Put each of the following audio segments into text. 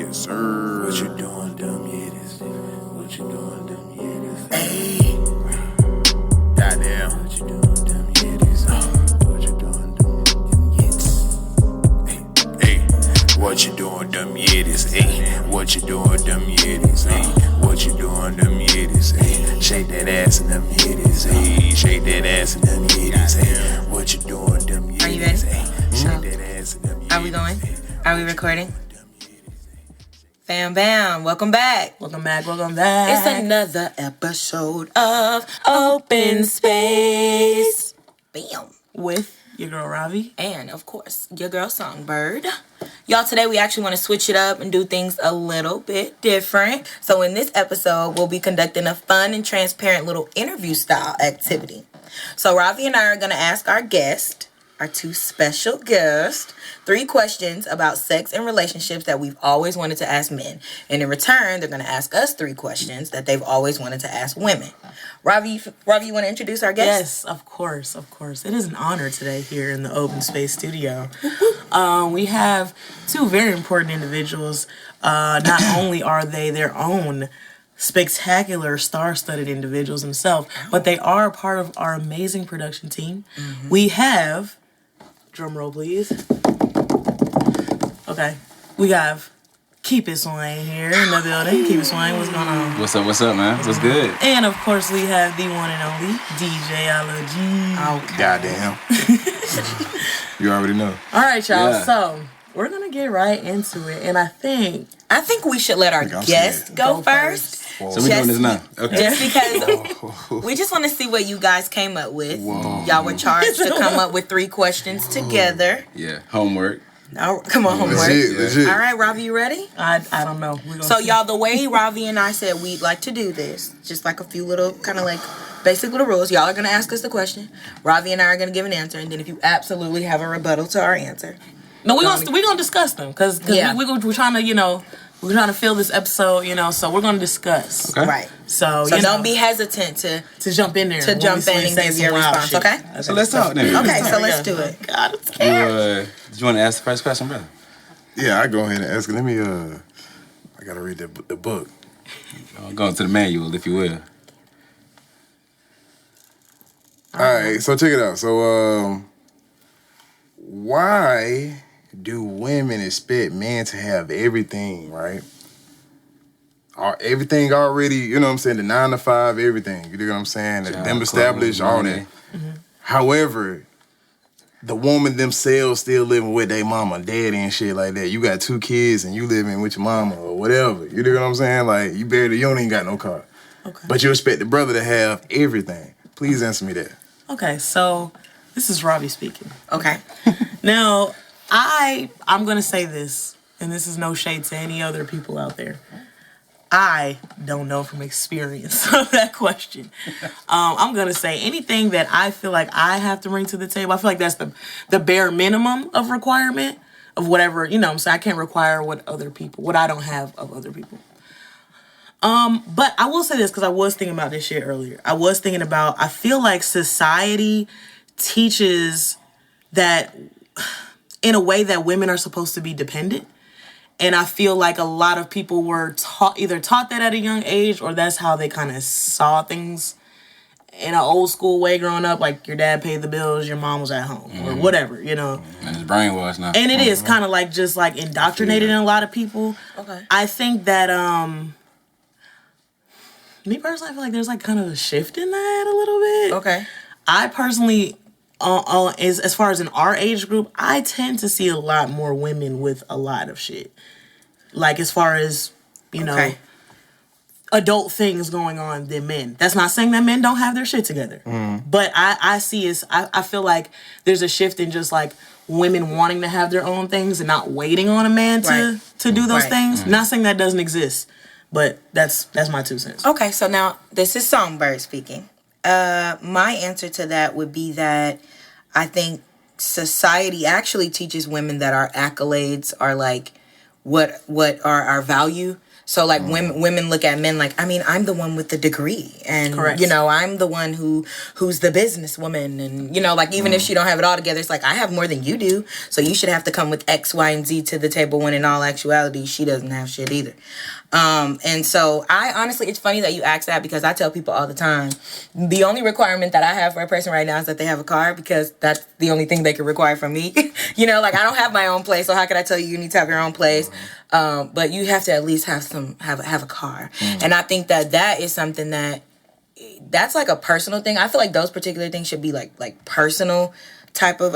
Yes, sir. What you doing, Dem Yitties? What you doing, Dem Yitties? Hey. Goddamn. What you doing, Dem Yitties? What you doing, Dem Yitties? Hey, what you doing, Dem Yitties? Hey, what you doing, Dem Yitties? Hey, what you doing, Dem Yitties? Hey, shake that ass in them yitties. Hey, shake that ass in them yitties. Hey, what you doing, Dem Yitties? Are you ready? Hey, shake that ass in them yitties. Are we going? Are we recording? Bam, bam. Welcome back. Welcome back. It's another episode of OpenSpace. Bam. with your girl Rravii. And, of course, your girl Songbird. Y'all, today we actually want to switch it up and do things a little bit different. So in this episode, we'll be conducting a fun and transparent little interview-style activity. So Rravii and I are going to ask our guest, our two special guests, 3 questions about sex and relationships that we've always wanted to ask men. And in return, they're going to ask us 3 questions that they've always wanted to ask women. Rravii, you want to introduce our guest? Yes, of course. It is an honor today here in the OpenSpace studio. We have 2 very important individuals. Not only are they their own spectacular, star-studded individuals themselves, but they are part of our amazing production team. Mm-hmm. We have, drum roll please. Okay, we have KeepitSwain here in the building. KeepitSwain, what's going on? What's up, man? What's good? And of course, we have the one and only DJ OloGi. Okay. Goddamn. You already know. All right, y'all. Yeah. So we're gonna get right into it, and I think we should let our guest go first. So we're doing this now. Okay. Just because we just want to see what you guys came up with. Whoa. Y'all were charged to come up with 3 questions together. Yeah, homework. No, come on, homework. Legit. All right, Rravii, you ready? I don't know. So y'all, the way Rravii and I said we'd like to do this, just like a few little kind of like basic little rules. Y'all are gonna ask us the question. Rravii and I are gonna give an answer, and then if you absolutely have a rebuttal to our answer, no, we're gonna discuss them because Yeah. we're trying to we're trying to fill this episode, so we're gonna discuss. Okay. right? So don't be hesitant to jump in there. to jump in and give your response. Okay. So let's talk then. Okay, so let's do it. God, I'm scared. Do you want to ask the first question, brother? Yeah, I go ahead and ask it. Let me, I gotta read the book. Go into the manual, if you will. All right, so check it out. So, why do women expect men to have everything, right? Everything already, you know what I'm saying? The 9 to 5, everything. You know what I'm saying? Them established, all that. Mm-hmm. However, the woman themselves still living with their mama, daddy, and shit like that. You got 2 kids and you living with your mama or whatever. You know what I'm saying? Like, you don't even got no car. Okay. But you expect the brother to have everything. Please answer me that. Okay, so this is Rravii speaking. Okay. Now, I'm gonna say this, and this is no shade to any other people out there. I don't know from experience of that question. I'm gonna say anything that I feel like I have to bring to the table. I feel like that's the bare minimum of requirement of whatever, so I can't require what I don't have of other people. But I will say this because I was thinking about this shit earlier. I feel like society teaches that in a way that women are supposed to be dependent. And I feel like a lot of people were either taught that at a young age or that's how they kind of saw things in an old school way growing up. Like your dad paid the bills, your mom was at home or whatever, And it's brainwashed now. And it is kind of like just like indoctrinated in a lot of people. Okay. I think that, me personally, I feel like there's like kind of a shift in that a little bit. Okay. I personally, as far as in our age group, I tend to see a lot more women with a lot of shit. Like as far as, adult things going on than men. That's not saying that men don't have their shit together. But I feel like there's a shift in just like women wanting to have their own things and not waiting on a man to do those things. Not saying that doesn't exist, but that's my 2 cents. Okay, so now this is Songbird speaking. My answer to that would be that I think society actually teaches women that our accolades are like what are our value. So like women look at men like, I mean, I'm the one with the degree, and Correct. you know, I'm the one who's the businesswoman, and you know, like even if she don't have it all together, it's like I have more than you do, so you should have to come with X, Y, and Z to the table. When in all actuality, she doesn't have shit either. And so I honestly, it's funny that you ask that, because I tell people all the time, the only requirement that I have for a person right now is that they have a car, because that's the only thing they can require from me. You know, like I don't have my own place, so how could I tell you you need to have your own place? But you have to at least have a car. And I think that is something that's like a personal thing. I feel like those particular things should be like personal type of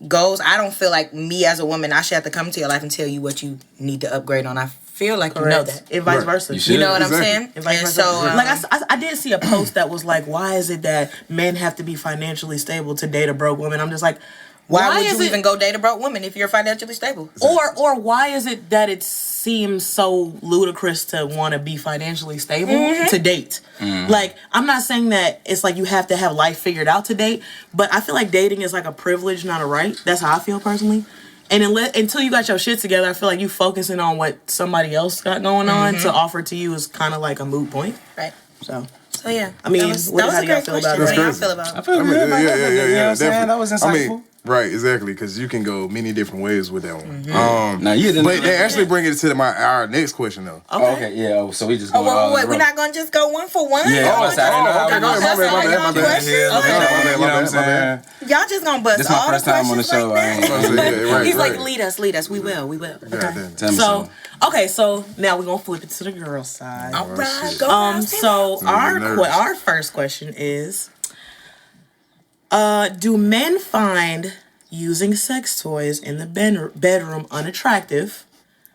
goals. I don't feel like me as a woman, I should have to come to your life and tell you what you need to upgrade on. I feel like you know that. And vice versa. You know what I'm saying? And vice versa. So, like I did see a post that was like, why is it that men have to be financially stable to date a broke woman? I'm just like, why would you even go date a broke woman if you're financially stable? Or why is it that it seems so ludicrous to want to be financially stable to date? Like, I'm not saying that it's like you have to have life figured out to date, but I feel like dating is like a privilege, not a right. That's how I feel personally. And until you got your shit together, I feel like you focusing on what somebody else got going on to offer to you is kind of like a moot point. Right. So yeah. I mean, how do y'all feel about it? I feel good about that. You know what I'm saying? That was insightful. I mean, right, exactly, because you can go many different ways with that one. Now you didn't. But they actually bring it to our next question though. Okay, yeah. So we just go. Wait, we're not gonna just go one for one. Yeah, my bad. You know what I'm saying? Y'all just gonna bust This is my all first the time on the questions show. like that? He's like, Right. lead us. We will. Goddamn. Tell me So so now we're gonna flip it to the girl side. All right, go. Girls, So nervous. our first question is, do men find using sex toys in the bedroom unattractive?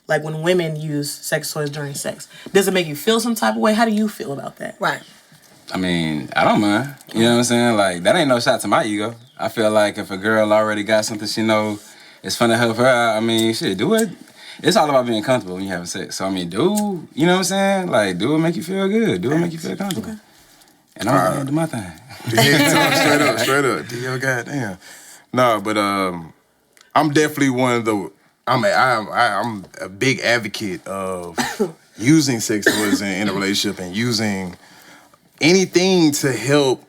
Like when women use sex toys during sex, does it make you feel some type of way? How do you feel about that? right. I mean, I don't mind. You know what I'm saying? Like, that ain't no shot to my ego. I feel like if a girl already got something she know it's fun to help her out, I mean, shit, do it. It's all about being comfortable when you're having sex. So, I mean, you know what I'm saying? Like, do it make you feel good. Do it make you feel comfortable. Okay. And I'm going to do my thing. Yeah, straight up. Yo, goddamn. No, but I'm definitely one of the. I'm a big advocate of using sex toys in a relationship and using anything to help.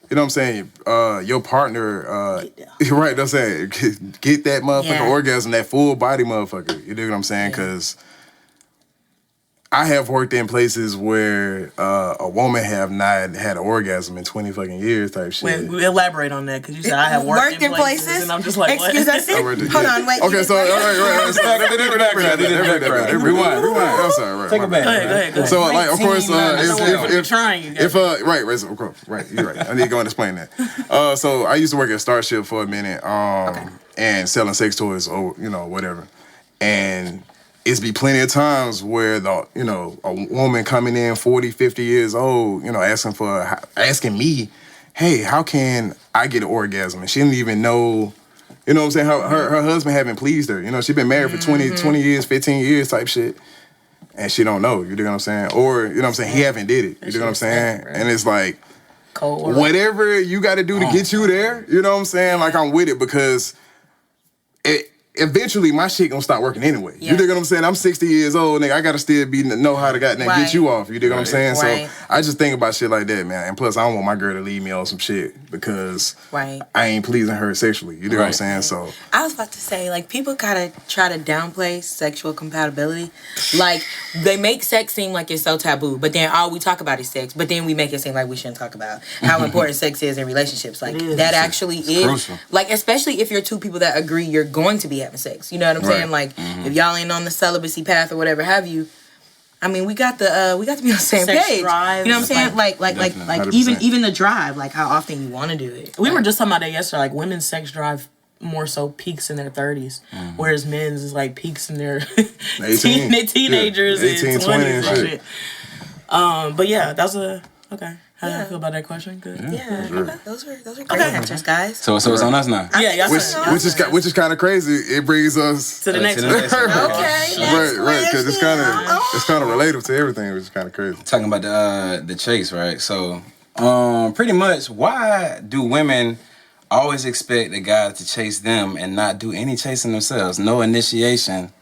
You know what I'm saying? Your partner, right? I'm saying get that motherfucking orgasm, that full body motherfucker. You know what I'm saying? Because I have worked in places where a woman have not had an orgasm in 20 fucking years type shit. Wait, elaborate on that, because you said I have worked in places, and I'm just like, what? Excuse us. Hold on, wait. Okay, so rewind. I'm sorry. Right. Take it back. Go ahead. So, like, of course, if trying, you guys. right, you're right. I need to go and explain that. So I used to work at Starship for a minute, and selling sex toys or whatever, and it's be plenty of times where a woman coming in 40, 50 years old, asking me, hey, how can I get an orgasm? And she didn't even know, you know what I'm saying? Her husband haven't pleased her. She been married for 20 years, 15 years type shit. And she don't know, you know what I'm saying? Or, you know what I'm saying, he haven't did it, you know what I'm saying? And it's like, whatever you got to do to get you there, you know what I'm saying? Like, I'm with it, because eventually my shit gonna start working anyway. Yeah. You dig what I'm saying? I'm 60 years old, nigga. I gotta still know how to get you off. You dig what I'm saying? Right. So I just think about shit like that, man. And plus, I don't want my girl to leave me on some shit because I ain't pleasing her sexually. You dig what I'm saying? So I was about to say, like, people gotta try to downplay sexual compatibility. Like, they make sex seem like it's so taboo, but then all we talk about is sex. But then we make it seem like we shouldn't talk about how important sex is in relationships. Like, that actually is crucial. Like, especially if you're two people that agree you're going to be having sex. You know what I'm saying? Like, if y'all ain't on the celibacy path or whatever have you, I mean, we got to be on the same sex page. Drive, you know what I'm saying? Like 100%. even the drive, like how often you want to do it. We were just talking about that yesterday. Like, women's sex drive more so peaks in their 30s, whereas men's is like peaks in their teenagers, 18, 20 and shit. But yeah, that's okay. How do you feel about that question? Good. Yeah, those were great answers, guys. So it's on us now. Yeah, which is kind of crazy. It brings us to the next one. Okay. right, because it's kind of related to everything, which is kind of crazy. Talking about the chase, right? So, pretty much, why do women always expect a guy to chase them and not do any chasing themselves? No initiation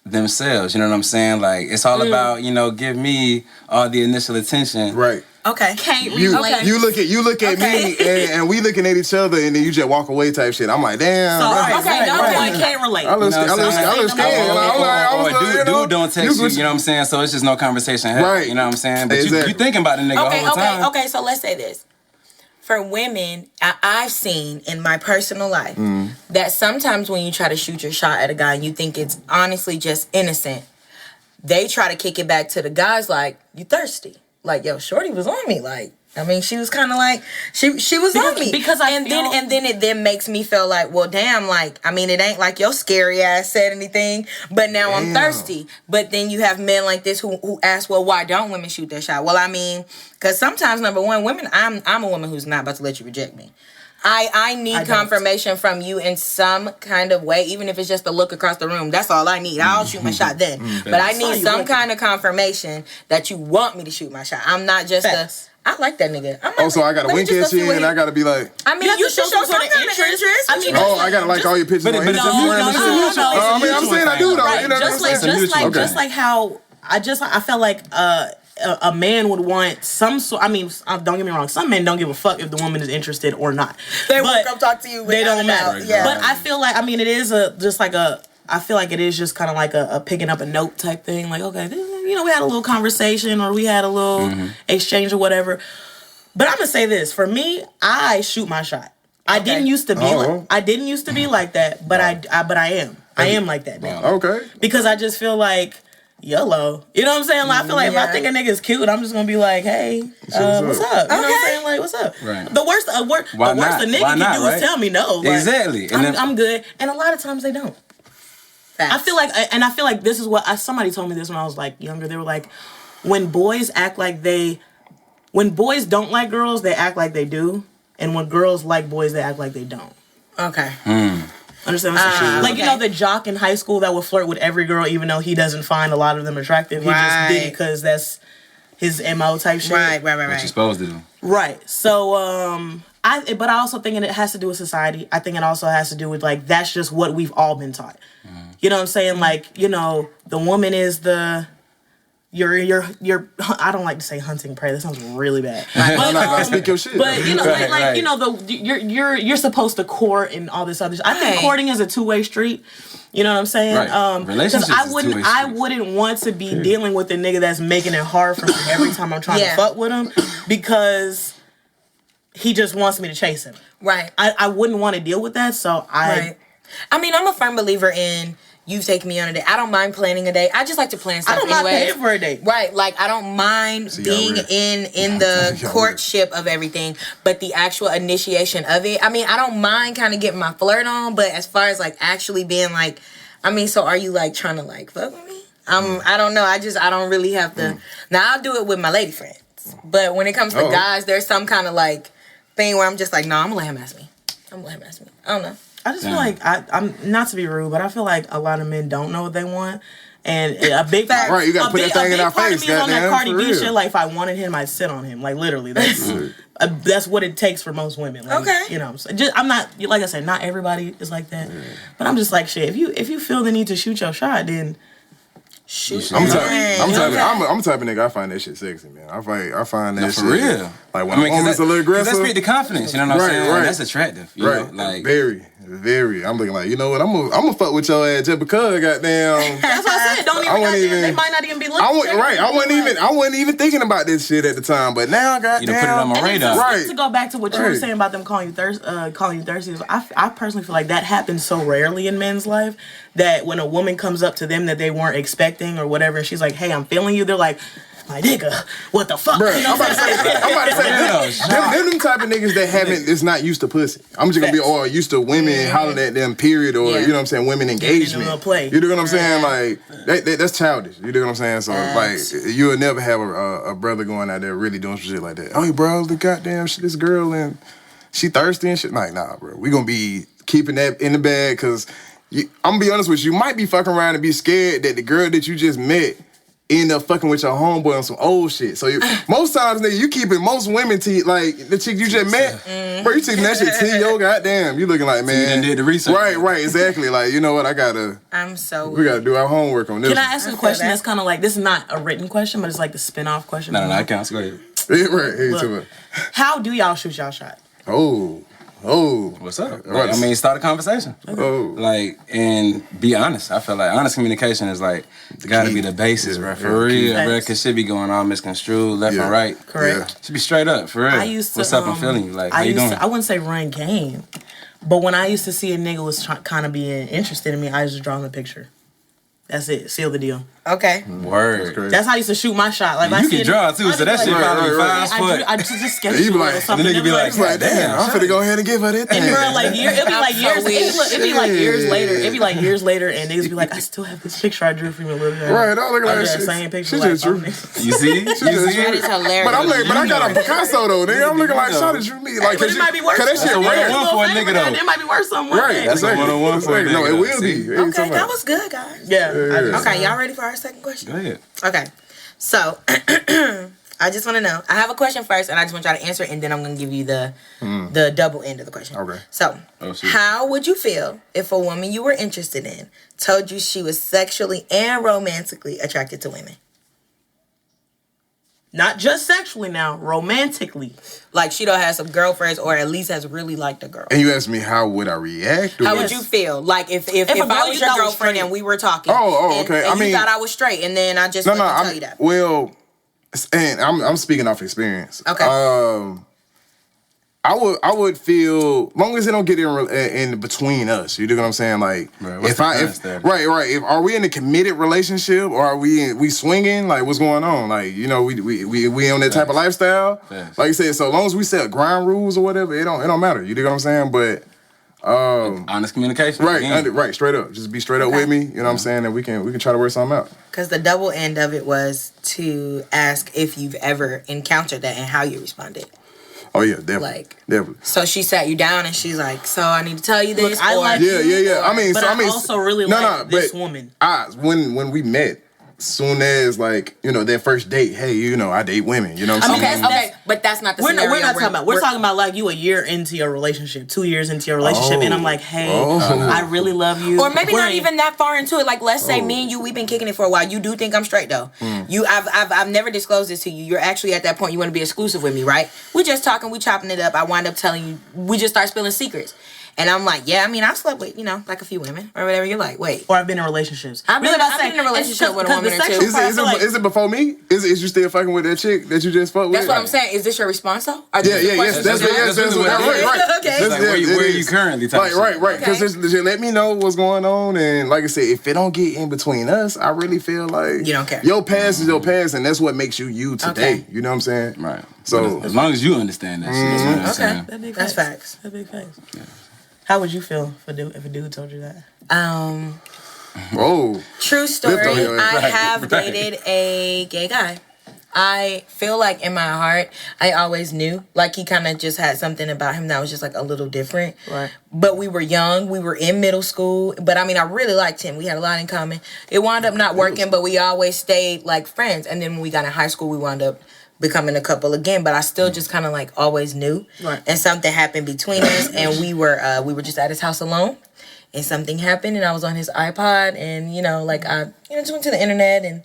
themselves. You know what I'm saying? Like, it's all about, give me all the initial attention. Right. Okay. Can't You relate. you look at me and we looking at each other and then you just walk away type shit. I'm like, damn. So, right. okay, no one can't relate. I look scared. Dude don't text you know what I'm saying? So it's just no conversation. Right. You know what I'm saying? But Exactly. you thinking about the nigga all the time. Okay, so let's say this. For women, I've seen in my personal life that sometimes when you try to shoot your shot at a guy and you think it's honestly just innocent, they try to kick it back to the guys like, you thirsty. Like, yo, shorty was on me. Like, I mean, she was kind of like, she was on me. Because then it then makes me feel like, well, damn, like, I mean, it ain't like your scary ass said anything, but now I'm thirsty. But then you have men like this who ask, well, why don't women shoot their shot? Well, I mean, because sometimes, number one, women, I'm a woman who's not about to let you reject me. I need confirmation from you in some kind of way, even if it's just a look across the room. That's all I need. I'll shoot my shot then. But I need some kind of confirmation that you want me to shoot my shot. I'm not just I like that nigga. So I gotta wink at you and I gotta be like, I mean, you should show some kind of interest. I mean, I gotta like all your pictures on Instagram. I mean, I'm saying I do though. Right. You know what I'm saying? Just like how I felt like a man would want some sort. I mean, don't get me wrong. Some men don't give a fuck if the woman is interested or not. They won't come talk to you. They don't matter. Yeah. But I feel like, I mean, it is I feel like it is just kind of like a picking up a note type thing. Like, okay, we had a little conversation or we had a little exchange or whatever. But I'm gonna say this: for me, I shoot my shot. I didn't used to be like that, but I am. I am like that now. Okay. Because I just feel like YOLO. You know what I'm saying? Like, I feel like if I think a nigga's cute, I'm just gonna be like, hey, what's up? You know what I'm saying? Like, what's up? Right. The worst a nigga can do is tell me no. Like, Exactly. I'm good. And a lot of times they don't. Facts. I feel like this is what somebody told me this when I was like younger. They were like, when boys don't like girls, they act like they do. And when girls like boys, they act like they don't. Okay. Understand what I'm saying? Like, the jock in high school that would flirt with every girl even though he doesn't find a lot of them attractive. He just did it because that's his MO type shit. Right. What you're supposed to do. Right. So, but I also think it has to do with society. I think it also has to do with, like, that's just what we've all been taught. You know what I'm saying? Like, the woman is your I don't like to say hunting prey. That sounds really bad. But speak your shit. But you're supposed to court and all this other shit. I think courting is a two-way street. You know what I'm saying? Right. Relationships I wouldn't want to be dealing with a nigga that's making it hard for me every time I'm trying to fuck with him because he just wants me to chase him. Right. I wouldn't want to deal with that. So I mean, I'm a firm believer in you take me on a date. I don't mind planning a date. I just like to plan stuff anyway. I don't mind paying for a date. Right. Like, I don't mind being in the courtship of everything, but the actual initiation of it, I mean, I don't mind kind of getting my flirt on, but as far as, like, actually being, like, I mean, so are you, like, trying to, like, fuck with me? I don't know. I don't really have to. Now, I'll do it with my lady friends, but when it comes to guys, there's some kind of, like, thing where I'm just like, no, I'm going to let him ask me. I don't know. I just feel like I'm not to be rude, but I feel like a lot of men don't know what they want, and a big part, right, you gotta put that thing in our face. Part of me is on that Cardi B shit. Like, if I wanted him, I'd sit on him. Like, literally, that's what it takes for most women. Like, I'm not, like I said, not everybody is like that, but I'm just like, shit. If you feel the need to shoot your shot, then shoot. I'm the type of nigga. I find that shit sexy, man. I find that shit for real. Like, when a woman's a little aggressive, that's the confidence. You know what I'm saying? Right. That's attractive. You know? Like, very. I'm looking like, you know what? I'm gonna fuck with your ass just because, goddamn. That's what I said. They might not even be looking. I wasn't even thinking about this shit at the time, but now, goddamn, put it on my radar. Right. To go back to what you were saying about them calling you thirsty, I personally feel like that happens so rarely in men's life that when a woman comes up to them that they weren't expecting or whatever, and she's like, "Hey, I'm feeling you," they're like, my nigga, what the fuck? Bruh, I'm about to say, them type of niggas that is not used to pussy. I'm just gonna be used to women hollering at them, period, or you know what I'm saying, women engagement. You know what I'm saying? Like, that's childish. You know what I'm saying? So like, you'll never have a brother going out there really doing some shit like that. Oh, bro, the goddamn shit, this girl and she thirsty and shit. Like, nah, bro, we gonna be keeping that in the bag because I'm gonna be honest with you, you might be fucking around and be scared that the girl that you just met end up fucking with your homeboy on some old shit. So most times, nigga, you keeping most women to like the chick you just met, bro. You taking that shit to yo, goddamn. You looking like, man. So you done did the research. Right, exactly. Like, you know what? We gotta do our homework on this. Can I ask a question that's kind of like, this is not a written question, but it's like the spin-off question? No, that counts. Go ahead. Yeah, right. Hey, Look, how do y'all shoot y'all shot? What's up? Like, I mean, start a conversation. Like, and be honest. I feel like honest communication is like gotta be the basis, bro. For real, bro. Cause shit be going on misconstrued, left and right. Correct. Should be straight up, for real. I used to, what's up? I'm feeling you. Like, how you doing? I wouldn't say run game, but when I used to see a nigga was kind of being interested in me, I used to draw him a picture. That's it. Seal the deal. Okay. Word. That's how I used to shoot my shot. Like, you can draw too, so that shit probably 5 foot. I just sketch you or something. And then you be like, damn, I'm finna go ahead and give her that thing. And bro, like it'd be like years. It'd be like years later. It'd be like years later, and niggas be like, I still have this picture I drew from you a little bit. Right, I look like that same picture. She just drew. You see? That is hilarious. But I'm like, I got a Picasso though, nigga. I'm looking like Shawty drew me. Like, but it might be worse. Cause that shit rare. It might be worse somewhere. Right, that's a one-on-one for a nigga. No, it will be. Okay, that was good, guys. Yeah. Okay, y'all ready for our second question? Go ahead. Okay, so I just want to know. I have a question first, and I just want y'all to answer, and then I'm gonna give you the double end of the question. Okay. So, how would you feel if a woman you were interested in told you she was sexually and romantically attracted to women? Not just sexually now, romantically. Like she don't have some girlfriends, or at least has really liked a girl. And you asked me how would I react? How would you feel? Like if I was your girlfriend and we were talking. Okay. And you thought I was straight, and then I just tell you that. Well, and I'm speaking off experience. Okay. I would feel, long as it don't get in between us. You know what I'm saying? Like, if are we in a committed relationship, or are we swinging? Like, what's going on? Like, you know, we on that type of lifestyle. Like you said, so long as we set ground rules or whatever, it don't matter. You know what I'm saying? But honest communication. Right, straight up. Just be straight up with me. You know what I'm saying? And we can try to work something out. Because the double end of it was to ask if you've ever encountered that and how you responded. Oh yeah, definitely. Definitely. So she sat you down and she's like, "So I need to tell you this." Look, I like yeah. I also really like this woman. When we met, soon as like, you know, that first date, hey, you know, I date women. You know what I'm saying? Okay, but that's not the scenario. We're not talking about. We're talking about like you a year into your relationship, 2 years into your relationship, and I'm like, hey, I really love you. Or maybe not even that far into it. Like, let's say me and you, we've been kicking it for a while. You do think I'm straight though. I've never disclosed this to you. You're actually at that point. You want to be exclusive with me, right? We just talking. We chopping it up. I wind up telling you. We just start spilling secrets. And I'm like, yeah, I mean, I slept with, you know, like a few women or whatever. You're like, wait. Or I've been in relationships. I've been in a relationship with a woman or two. Is it before me? Is you still fucking with that chick that you just fucked with? That's what I'm saying. Is this your response though? Yes. That's right. Okay. Where are you currently? Right. Because let me know what's going on. And like I said, if it don't get in between us, I really feel like you don't care. Your past is your past, and that's what makes you today. Okay. You know what I'm saying? Right. So as long as you understand that shit, that's what I'm saying. That's facts. That's big facts. Yeah. How would you feel if a dude told you that? True story. I have dated a gay guy. I feel like in my heart, I always knew. Like he kind of just had something about him that was just like a little different. Right. But we were young. We were in middle school. But I mean, I really liked him. We had a lot in common. It wound up not working, but we always stayed like friends. And then when we got in high school, we wound up becoming a couple again, but I still just kind of like always knew. Right. And something happened between us, and we were just at his house alone, and something happened, and I was on his iPod, and you know, like I just went to the internet, and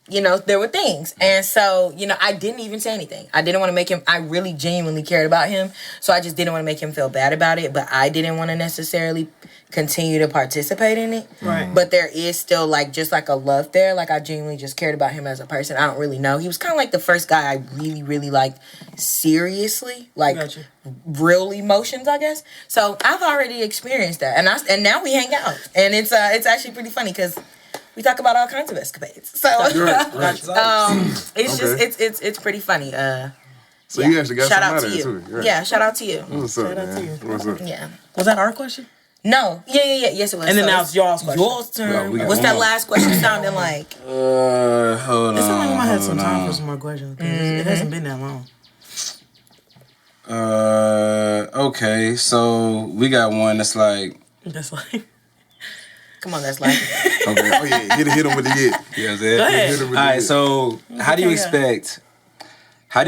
you know, there were things, and so you know, I didn't even say anything. I didn't want to make him. I really genuinely cared about him, so I just didn't want to make him feel bad about it. But I didn't want to necessarily continue to participate in it. Right. But there is still like just like a love there. Like I genuinely just cared about him as a person. I don't really know. He was kind of like the first guy I really, really liked seriously, like real emotions, I guess. So I've already experienced that, and now we hang out, and it's actually pretty funny because we talk about all kinds of escapades. So it's pretty funny. So you actually got shout out somebody to you. too. Right. Yeah, shout out to you. What's up, man? What's up? Yeah. Was that our question? No. Yeah. Yes, it was. And then now it's y'all's question. Yours turn. What's that last question sounding like? Hold on. It sounds like we might have some time for some more questions. It hasn't been that long. Okay, so we got one that's like Come on, that's like. Okay. Oh yeah, hit him with the You know what I'm saying? Go ahead. Hit him with All the right, so how do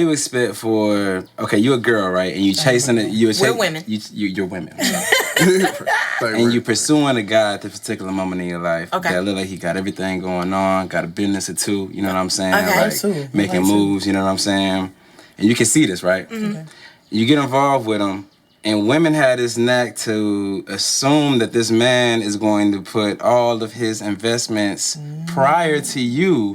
you expect for, okay, you're a girl, right? And you chasing it, We're women. You're women. and You pursuing a guy at this particular moment in your life. Okay. That look like he got everything going on, got a business or two, you know what I'm saying? Okay. Like Too. making Like moves, you know what I'm saying? And you can see this, right? Mm-hmm. You get involved with him, and women had this knack to assume that this man is going to put all of his investments prior to you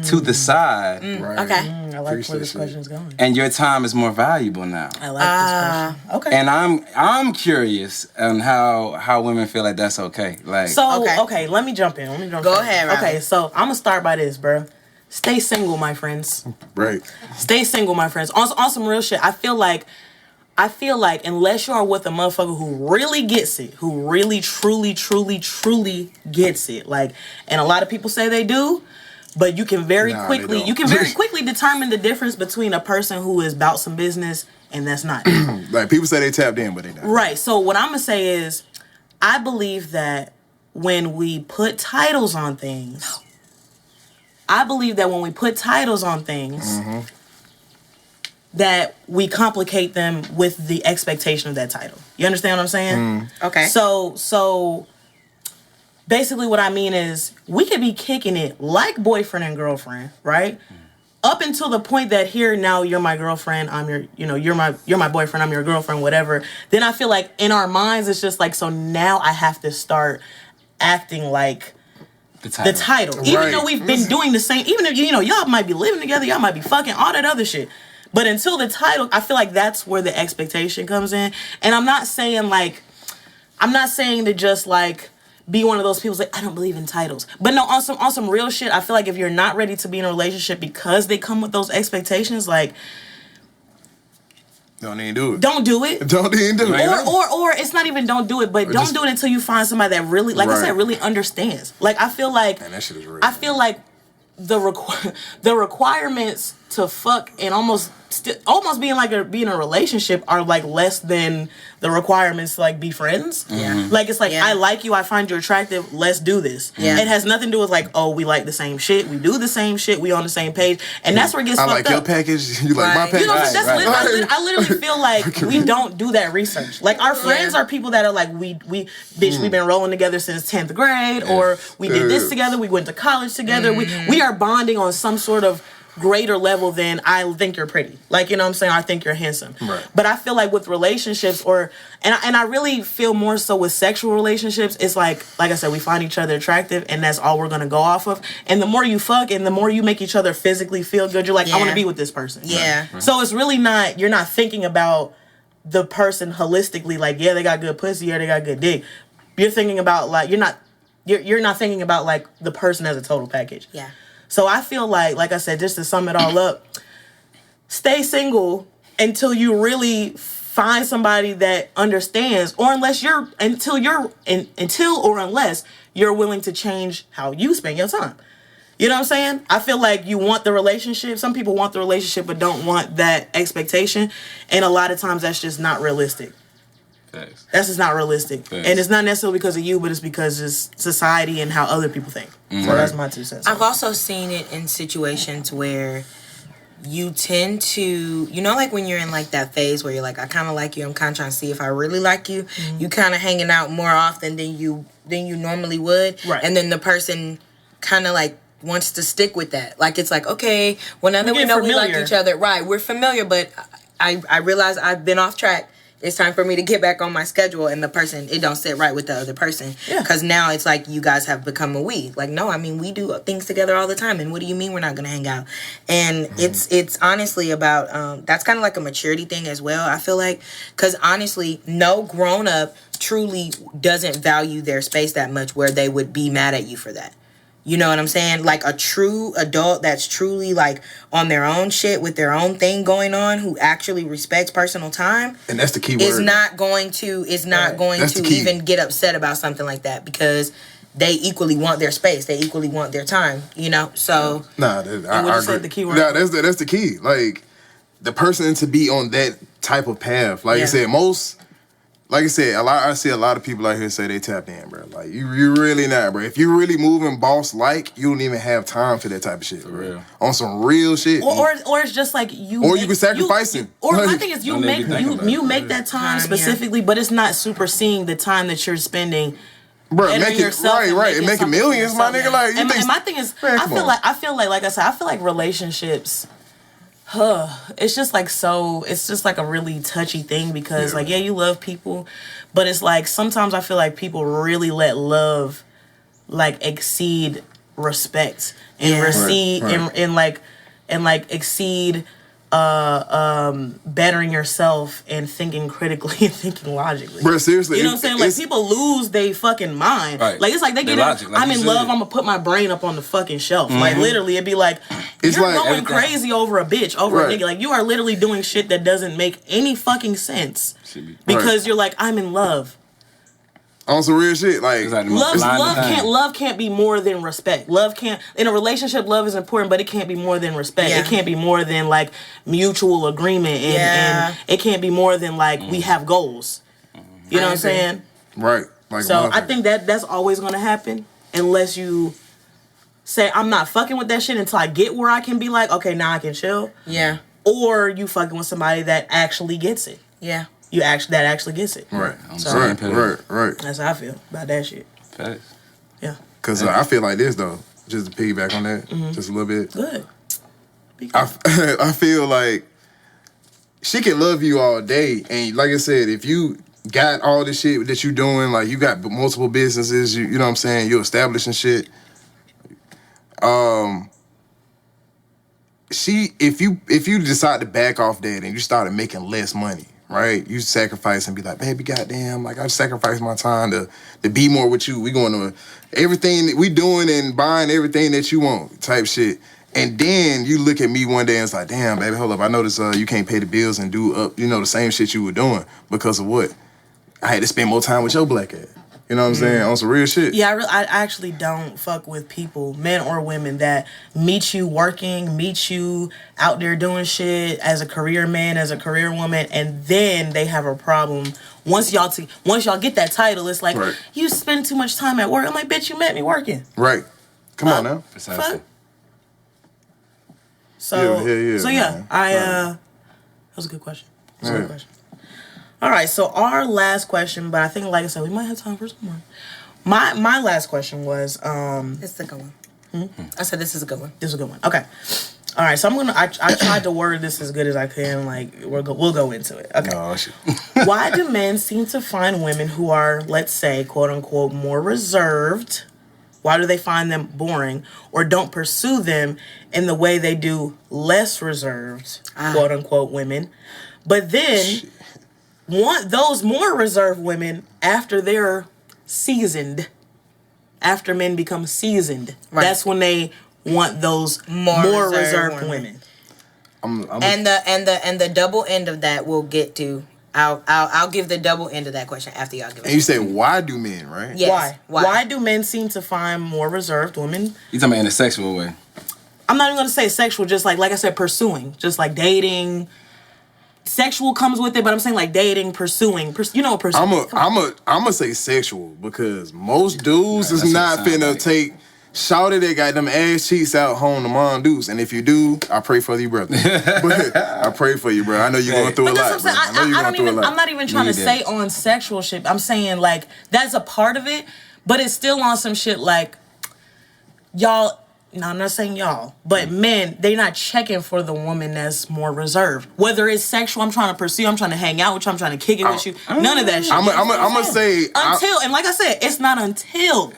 to the side, Right. Okay. I like where this question is going. and your time is more valuable now. I like this question. Okay. And I'm curious on how women feel like that's okay. Like So, Okay. okay, let me jump in. Go ahead, Rravii. Okay, so I'm gonna start by this, bro. Stay single, my friends. Right. Stay single, my friends. On some real shit. I feel like unless you are with a motherfucker who really gets it, who really, truly, truly, truly gets it, like, and a lot of people say they do, but you can very Nah, they quickly, don't. determine the difference between a person who is about some business and that's not. Like people say they tapped in, but they not. Right. So what I'm gonna say is, I believe that when we put titles on things, that we complicate them with the expectation of that title. You understand what I'm saying? Okay. So basically what I mean is we could be kicking it like boyfriend and girlfriend, right? Up until the point that here now you're my girlfriend, I'm your, you're my boyfriend, I'm your girlfriend, whatever. Then I feel like in our minds it's just like, so now I have to start acting like the title. Even Right. though we've been doing the same, even if y'all might be living together, y'all might be fucking, all that other shit. But until the title, I feel like that's where the expectation comes in. And I'm not saying to just like be one of those people like, I don't believe in titles. But no, on some real shit, I feel like if you're not ready to be in a relationship because they come with those expectations, like, Don't even do it. don't do it. Don't even do it. Or it's not even don't do it, but don't just- do it until you find somebody that really, like I said, Right. really understands. Like I feel like Man, that shit is real. I feel like the requirements to fuck and almost being in a relationship are like less than the requirements to like be friends. Yeah. Like it's like, Yeah. I like you, I find you attractive, let's do this. Yeah. It has nothing to do with like, oh, we like the same shit, we do the same shit, we on the same page, and that's where it gets I fucked like up. your package. You like my Right. package. You know what I'm saying? Right, That's right. I literally feel like we don't do that research. Like our friends are people that are like, we've been rolling together since 10th grade, or we did this together, we went to college together. We are bonding on some sort of greater level than I think you're pretty. Like, you know what I'm saying? I think you're handsome. Right. But I feel like with relationships and I really feel more so with sexual relationships, it's like I said, we find each other attractive and that's all we're going to go off of. And the more you fuck and the more you make each other physically feel good, you're like, I want to be with this person. Yeah. Right. So it's really you're not thinking about the person holistically, like, yeah, they got good pussy or they got good dick. You're thinking about like, you're not thinking about like the person as a total package. Yeah. So I feel like I said, just to sum it all up, stay single until you really find somebody that understands, or unless you're willing to change how you spend your time. You know what I'm saying? I feel like you want the relationship. Some people want the relationship but don't want that expectation, and a lot of times that's just not realistic. Thanks. That's just not realistic. Thanks. And it's not necessarily because of you, but it's because it's society and how other people think. So that's my 2 cents. I've also seen it in situations where you tend to, like when you're in like that phase where you're like, I kind of like you, I'm kind of trying to see if I really like you. You kind of hanging out more often than you normally would. Right. And then the person kind of like wants to stick with that. Like it's like, okay, well now that we get know we like familiar. each other, right, we're familiar, but I realize I've been off track. It's time for me to get back on my schedule, and the person, it don't sit right with the other person. Yeah. Because now it's like you guys have become a we. Like, no, I mean, we do things together all the time, and what do you mean we're not going to hang out? And it's honestly about, that's kind of like a maturity thing as well, I feel like. Because honestly, no grown-up truly doesn't value their space that much where they would be mad at you for that. You know what I'm saying? Like a true adult that's truly like on their own shit with their own thing going on, who actually respects personal time, And that's the key word. is not going to That's the key. even get upset about something like that, because they equally want their space, they equally want their time, So Nah, I would you agree. say the key word? Nah, that's the key. Like the person to be on that type of path. Like Yeah. I said, most like I said, I see a lot of people out here say they tapped in, bro. Like you really not, bro. If you really moving boss like, you don't even have time for that type of shit, For bro. real. On some real shit. Or it's just like you. Or you can sacrifice it. Or my thing is you Don't even make think about you it. make that time Yeah. specifically, but it's not superseding the time that you're spending. Bro, bettering make it yourself right, and and making something for millions, my yourself. nigga. Like you And, think? and my thing is, Man, I come feel on. like like I said, I feel like relationships. It's just like it's just like a really touchy thing because like you love people, but it's like sometimes I feel like people really let love like exceed respect and Yeah. Right. and exceed bettering yourself and thinking critically and thinking logically. Bro, seriously, You know what I'm saying? Like people lose their fucking mind. Right. Like it's like they Their get logic, like I'm you in said. love, I'm gonna put my brain up on the fucking shelf. Like literally it'd be like It's you're like going everything. crazy over a bitch, over Right. a nigga. Like you are literally doing shit that doesn't make any fucking sense. Should be. Because you're like, I'm in love. on some real shit. Like It's like the most blinding thing. Love can't be more than respect. Love can't in a relationship. Love is important, but it can't be more than respect. Yeah. It can't be more than like mutual agreement, and it can't be more than like we have goals. You know what I'm saying? right, like So I motherfucker. think that's always gonna happen unless you say I'm not fucking with that shit until I get where I can be like, okay, now I can chill. Yeah. Or you fucking with somebody that actually gets it. Yeah. That actually gets it. Right, I'm So- saying, right. That's how I feel about that shit. Facts. Yeah. Because I feel like this though, just to piggyback on that, just a little bit. Good. Be I, good. I feel like she can love you all day, and like I said, if you got all this shit that you doing, like you got multiple businesses, you know what I'm saying, you're establishing shit. If you decide to back off that and you started making less money, right? You sacrifice and be like, baby, goddamn, like I sacrificed my time to be more with you. We going to everything that we doing and buying everything that you want, type shit. And then you look at me one day and it's like, damn, baby, hold up. I noticed you can't pay the bills and do up, the same shit you were doing because of what? I had to spend more time with your black ass. You know what I'm saying? On some real shit. Yeah, I actually don't fuck with people, men or women, that meet you working, meet you out there doing shit as a career man, as a career woman, and then they have a problem. Once y'all get that title, it's like, Right. you spend too much time at work. I'm like, bitch, you met me working. Right. Come on now. Precisely. Fuck. So, Yeah, so yeah, man. that was a good question. That was a good question. All right, so our last question, but I think, like I said, we might have time for some more. My last question was, This is a good one. I said this is a good one. this is a good one. Okay. All right, so I tried to word this as good as I can. Like, we'll go into it. Okay. Oh, shit. Why do men seem to find women who are, let's say, quote unquote, more reserved? Why do they find them boring or don't pursue them in the way they do less reserved, quote unquote, women? But then want those more reserved women after they're seasoned. After men become seasoned, that's when they want those more reserved women. And the double end of that we'll get to. I'll give the double end of that question after y'all give it. And you say, why do men, right? Yes. Why do men seem to find more reserved women? You talking about in a sexual way? I'm not even gonna say sexual, just like I said, pursuing, just like dating. Sexual comes with it, but I'm saying like dating, pursuing. Pursuing. I'm a say sexual because most dudes is that's not what it sound finna like. take shouted they got them ass cheeks out home to mom dudes. And if you do, I pray for you, brother. But I pray for you, bro. I know you're going through a But lot. that's what I'm saying. bro. I know you're I going don't through a even. lot. I'm not even trying to Need say that. on sexual shit. I'm saying like that's a part of it, but it's still on some shit like y'all. No, I'm not saying y'all, but men, they not checking for the woman that's more reserved. Whether it's sexual, I'm trying to pursue, I'm trying to hang out with you, I'm trying to kick it with you. None of that shit. I'm gonna say Until, and like I said, it's not until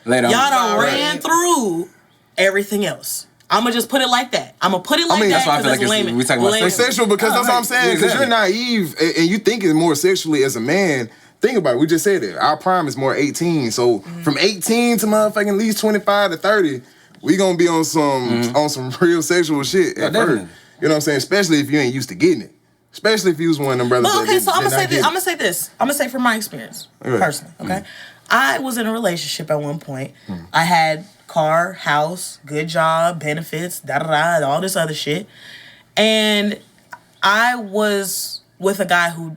Later y'all on. done Right. ran through everything else. I'm gonna just put it like that. I'm gonna put it like mean, that. that's why I 'cause feel like that's it's- layman. we talking about Layman. it's sexual because that's what I'm saying. Because you're naive and you think it's more sexually as a man. Think about it. We just said it. Our prime is more 18. So from 18 to motherfucking at least 25 to 30, we gonna be on some real sexual shit at definitely. first. You know what I'm saying? Especially if you ain't used to getting it. Especially if you was one of them brothers. But okay, that so I'm that gonna say not this. getting I'm gonna say this. I'm gonna say from my experience, Okay. personally. Okay, I was in a relationship at one point. I had car, house, good job, benefits, all this other shit, and I was with a guy who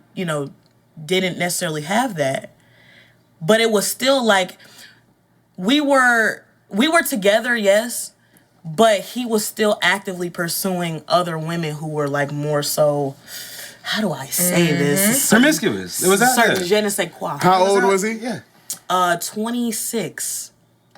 didn't necessarily have that, but it was still like we were together, yes, but he was still actively pursuing other women who were like more so, how do I say this? Promiscuous. It was out certain there. je ne sais quoi. How old was he? Yeah. 26,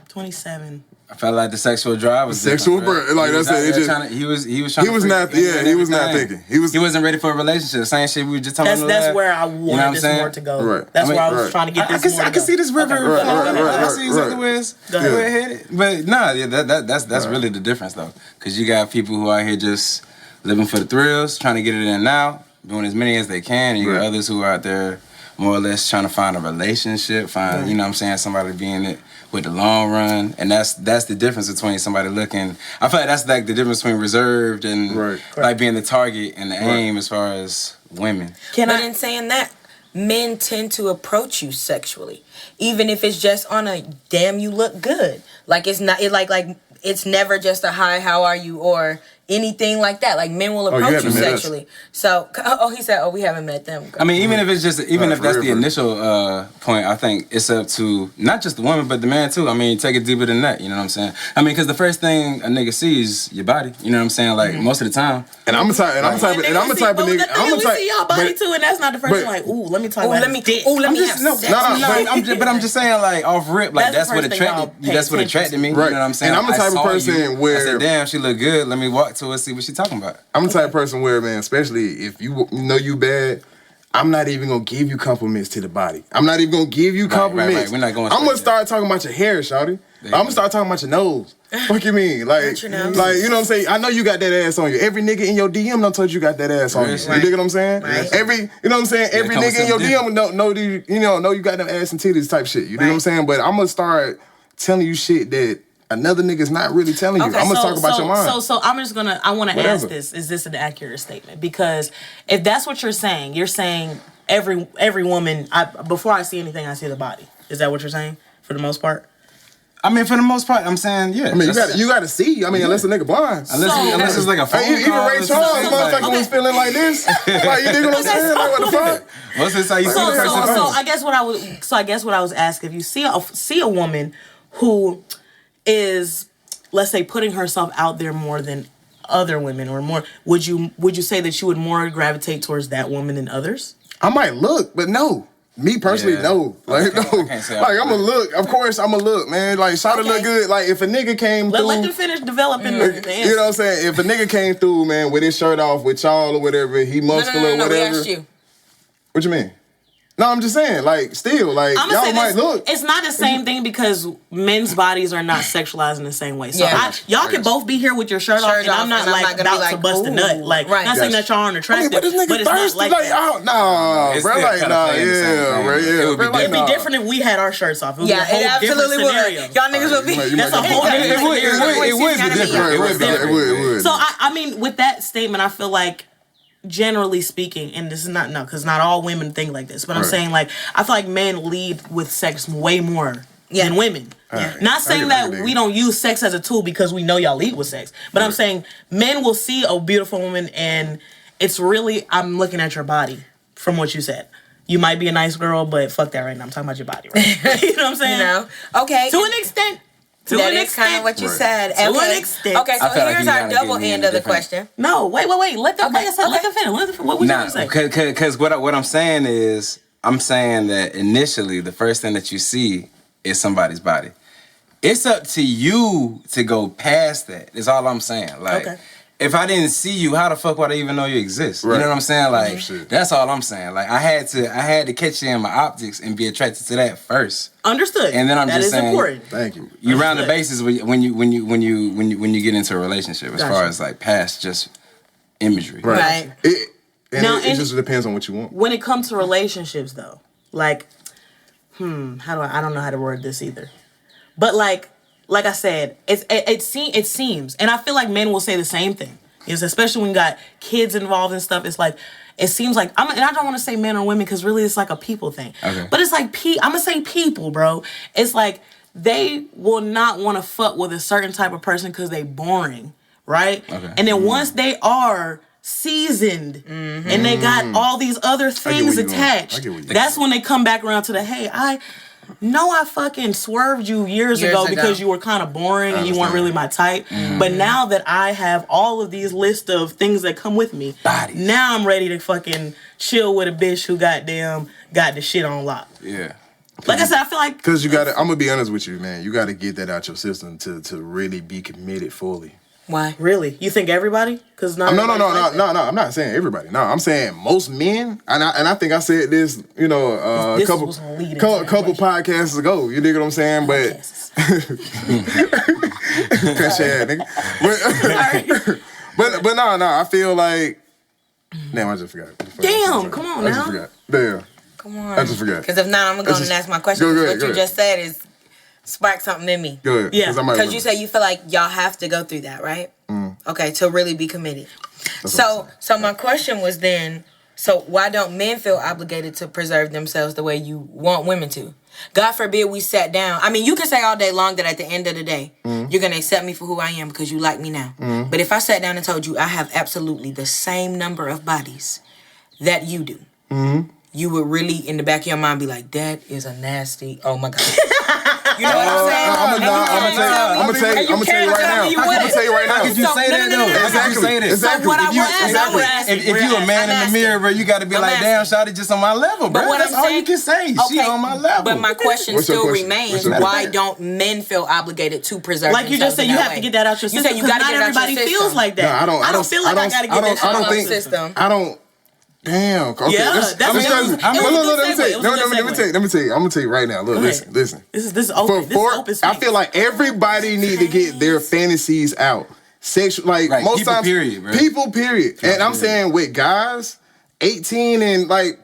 27. I felt like the sexual drive was Sexual different, burn, like he was that's out it. there Just, trying to- he was trying he was to not. freak Yeah, he was not everything. thinking. He wasn't ready for a relationship. Same shit we were just talking about. That's where I wanted what I'm this saying? more to go. Right. That's I mean, where I was right. trying to get this more I to can go. see this river. Right, I see exactly right. where it's Go ahead. where it headed. But nah, yeah, that's really the difference though, because you got people who out here just living for the thrills, trying to get it in now, doing as many as they can, and you got others who are out there more or less trying to find a relationship, find you know what I'm saying, somebody to be in it with the long run, and that's the difference between somebody looking. I feel like that's like the difference between reserved and like being the target and the aim as far as women. But in saying that, men tend to approach you sexually, even if it's just on a damn you look good. Like it's not like it's never just a hi, how are you, or anything like that. Like men will approach you sexually. So he said, we haven't met them. I mean, even if it's just if that's the forever. initial point, I think it's up to not just the woman but the man too. I mean, take it deeper than that. You know what I'm saying? I mean, because the first thing a nigga sees is your body. You know what I'm saying? Like most of the time. And I'm a type of nigga. I'm a type. see y'all body too, and that's not the first thing. Like, ooh, let me talk about dick. Let me have sex. But I'm just saying, like off rip, like that's what attracted. That's what attracted me. You know what I'm saying? And I'm the type of person where I said, damn, she look good. Let me walk to her, see what she talking about. I'm the type of person where, man, especially if you know you bad, I'm not even gonna give you compliments to the body. I'm not even gonna give you compliments. Right. We're not going. I'm gonna start talking about your hair, shawty. I'm gonna start talking about your nose. What you mean? Like, you know what I'm saying? I know you got that ass on you. Every nigga in your DM done told you got that ass on you. You dig what I'm saying? Right. You know what I'm saying? Every nigga in your DM know you got them ass and titties type shit. You dig what I'm saying? But I'm gonna start telling you shit that another nigga's not really telling you. I'm gonna talk about your mind. So I'm just gonna. I want to ask this: is this an accurate statement? Because if that's what you're saying every woman. Before I see anything, I see the body. Is that what you're saying? For the most part. I mean, for the most part, I'm saying, yeah. I mean, you gotta see. I mean, unless a nigga blind. Unless it's like a phone Even call. Ray Charles, motherfucker, was feeling like this. Like, you dig what I'm saying? Like, what the fuck? What's this how you feel? So I guess what I was asking, if you see a woman who is, let's say, putting herself out there more than other women, or more, would you say that you would more gravitate towards that woman than others? I might look, but no. Me personally, no. Like, no. Like, I'm gonna look. Of course, I'm gonna look, man. Like, shawty look good. Like, if a nigga came through. Let them finish developing the answer. You know what I'm saying? If a nigga came through, man, with his shirt off, with y'all or whatever, he muscular or whatever. We asked you. What you mean? No, I'm just saying, like, still, like, y'all might look. It's not the same thing because men's bodies are not sexualized in the same way. So y'all can both be here with your shirt off, and I'm not about to bust a nut. Like, not saying that y'all aren't attractive, but this nigga it's not thirsty. like Like, that. nah, bro, like, nah, yeah, bro, yeah. It'd be different if we had our shirts off. It would be a whole absolutely different scenario. would. Y'all niggas would be. That's a whole different scenario. It would be different. It would. So I mean, with that statement, I feel like, generally speaking, and this is not because not all women think like this, but I'm saying, like, I feel like men lead with sex way more than women. Not saying that we don't use sex as a tool because we know y'all lead with sex, but I'm saying men will see a beautiful woman and it's really, I'm looking at your body from what you said. You might be a nice girl, but fuck that right now. I'm talking about your body, right? You know what I'm saying? Okay. To an extent. That is kind of what you said. To an extent. Okay, so here's our double end of the question. No, wait. Let them finish. What would you say? Because what I'm saying is, I'm saying that initially, the first thing that you see is somebody's body. It's up to you to go past that. Is all I'm saying. Like, if I didn't see you, how the fuck would I even know you exist? You know what I'm saying? Like, that's all I'm saying. Like, I had to catch you in my optics and be attracted to that first. Understood. And then I'm just saying, important. Thank you. You round the bases when you get into a relationship, as far as like past just imagery. Right. It just depends on what you want. When it comes to relationships, though, like, I don't know how to word this either, but like I said, it seems, and I feel like men will say the same thing. Is especially when you got kids involved and stuff. It's like, it seems like, and I don't want to say men or women because really it's like a people thing. Okay. But it's like, I'm gonna say people, bro. It's like they will not want to fuck with a certain type of person because they boring, right? Okay. And then once they are seasoned and they got all these other things attached. That's when they come back around to the, hey, I fucking swerved you years ago because you were kind of boring and you weren't really my type. But now that I have all of these lists of things that come with me, now I'm ready to fucking chill with a bitch who goddamn got the shit on lock. Yeah. Like I said, I feel like... Because you got to... I'm going to be honest with you, man. You got to get that out your system to really be committed fully. Why? Really? You think everybody? Because no. I'm not saying everybody. No, I'm saying most men, and I think I said this, you know, a couple podcasts ago. You dig what I'm saying? But but no. I feel like, damn, I just forgot. Damn, come on now. I just forgot. Damn. Come on. I just forgot. Because if not, I'm going to ask my question. Go what ahead. You just said is spark something in me. Go ahead. Yeah. Because you say you feel like y'all have to go through that, right? Okay, to really be committed. So my question was then, so why don't men feel obligated to preserve themselves the way you want women to? God forbid we sat down. I mean, you can say all day long that at the end of the day, you're going to accept me for who I am because you like me now. But if I sat down and told you I have absolutely the same number of bodies that you do, you would really, in the back of your mind, be like, that is a nasty, oh my God. You know what I'm saying? I'm gonna tell you right now. How could you say that though? How could you say that? Exactly. What I would ask, If you a man in the mirror, bro, you got to be like, damn, shawty just on my level, bro. That's all you can say. She on my level. But my question still remains: why don't men feel obligated to preserve? Like you just said, you have to get that out your system. You said not everybody feels like that. No, I don't feel like I gotta get that out of my system. I don't. Damn. Okay. Yeah, let me tell you. I'm gonna tell you right now. Look, listen. This is open. This is open space. I feel like everybody need to get their fantasies out. Sexual, like most times, people. Period. And I'm saying with guys, 18 and like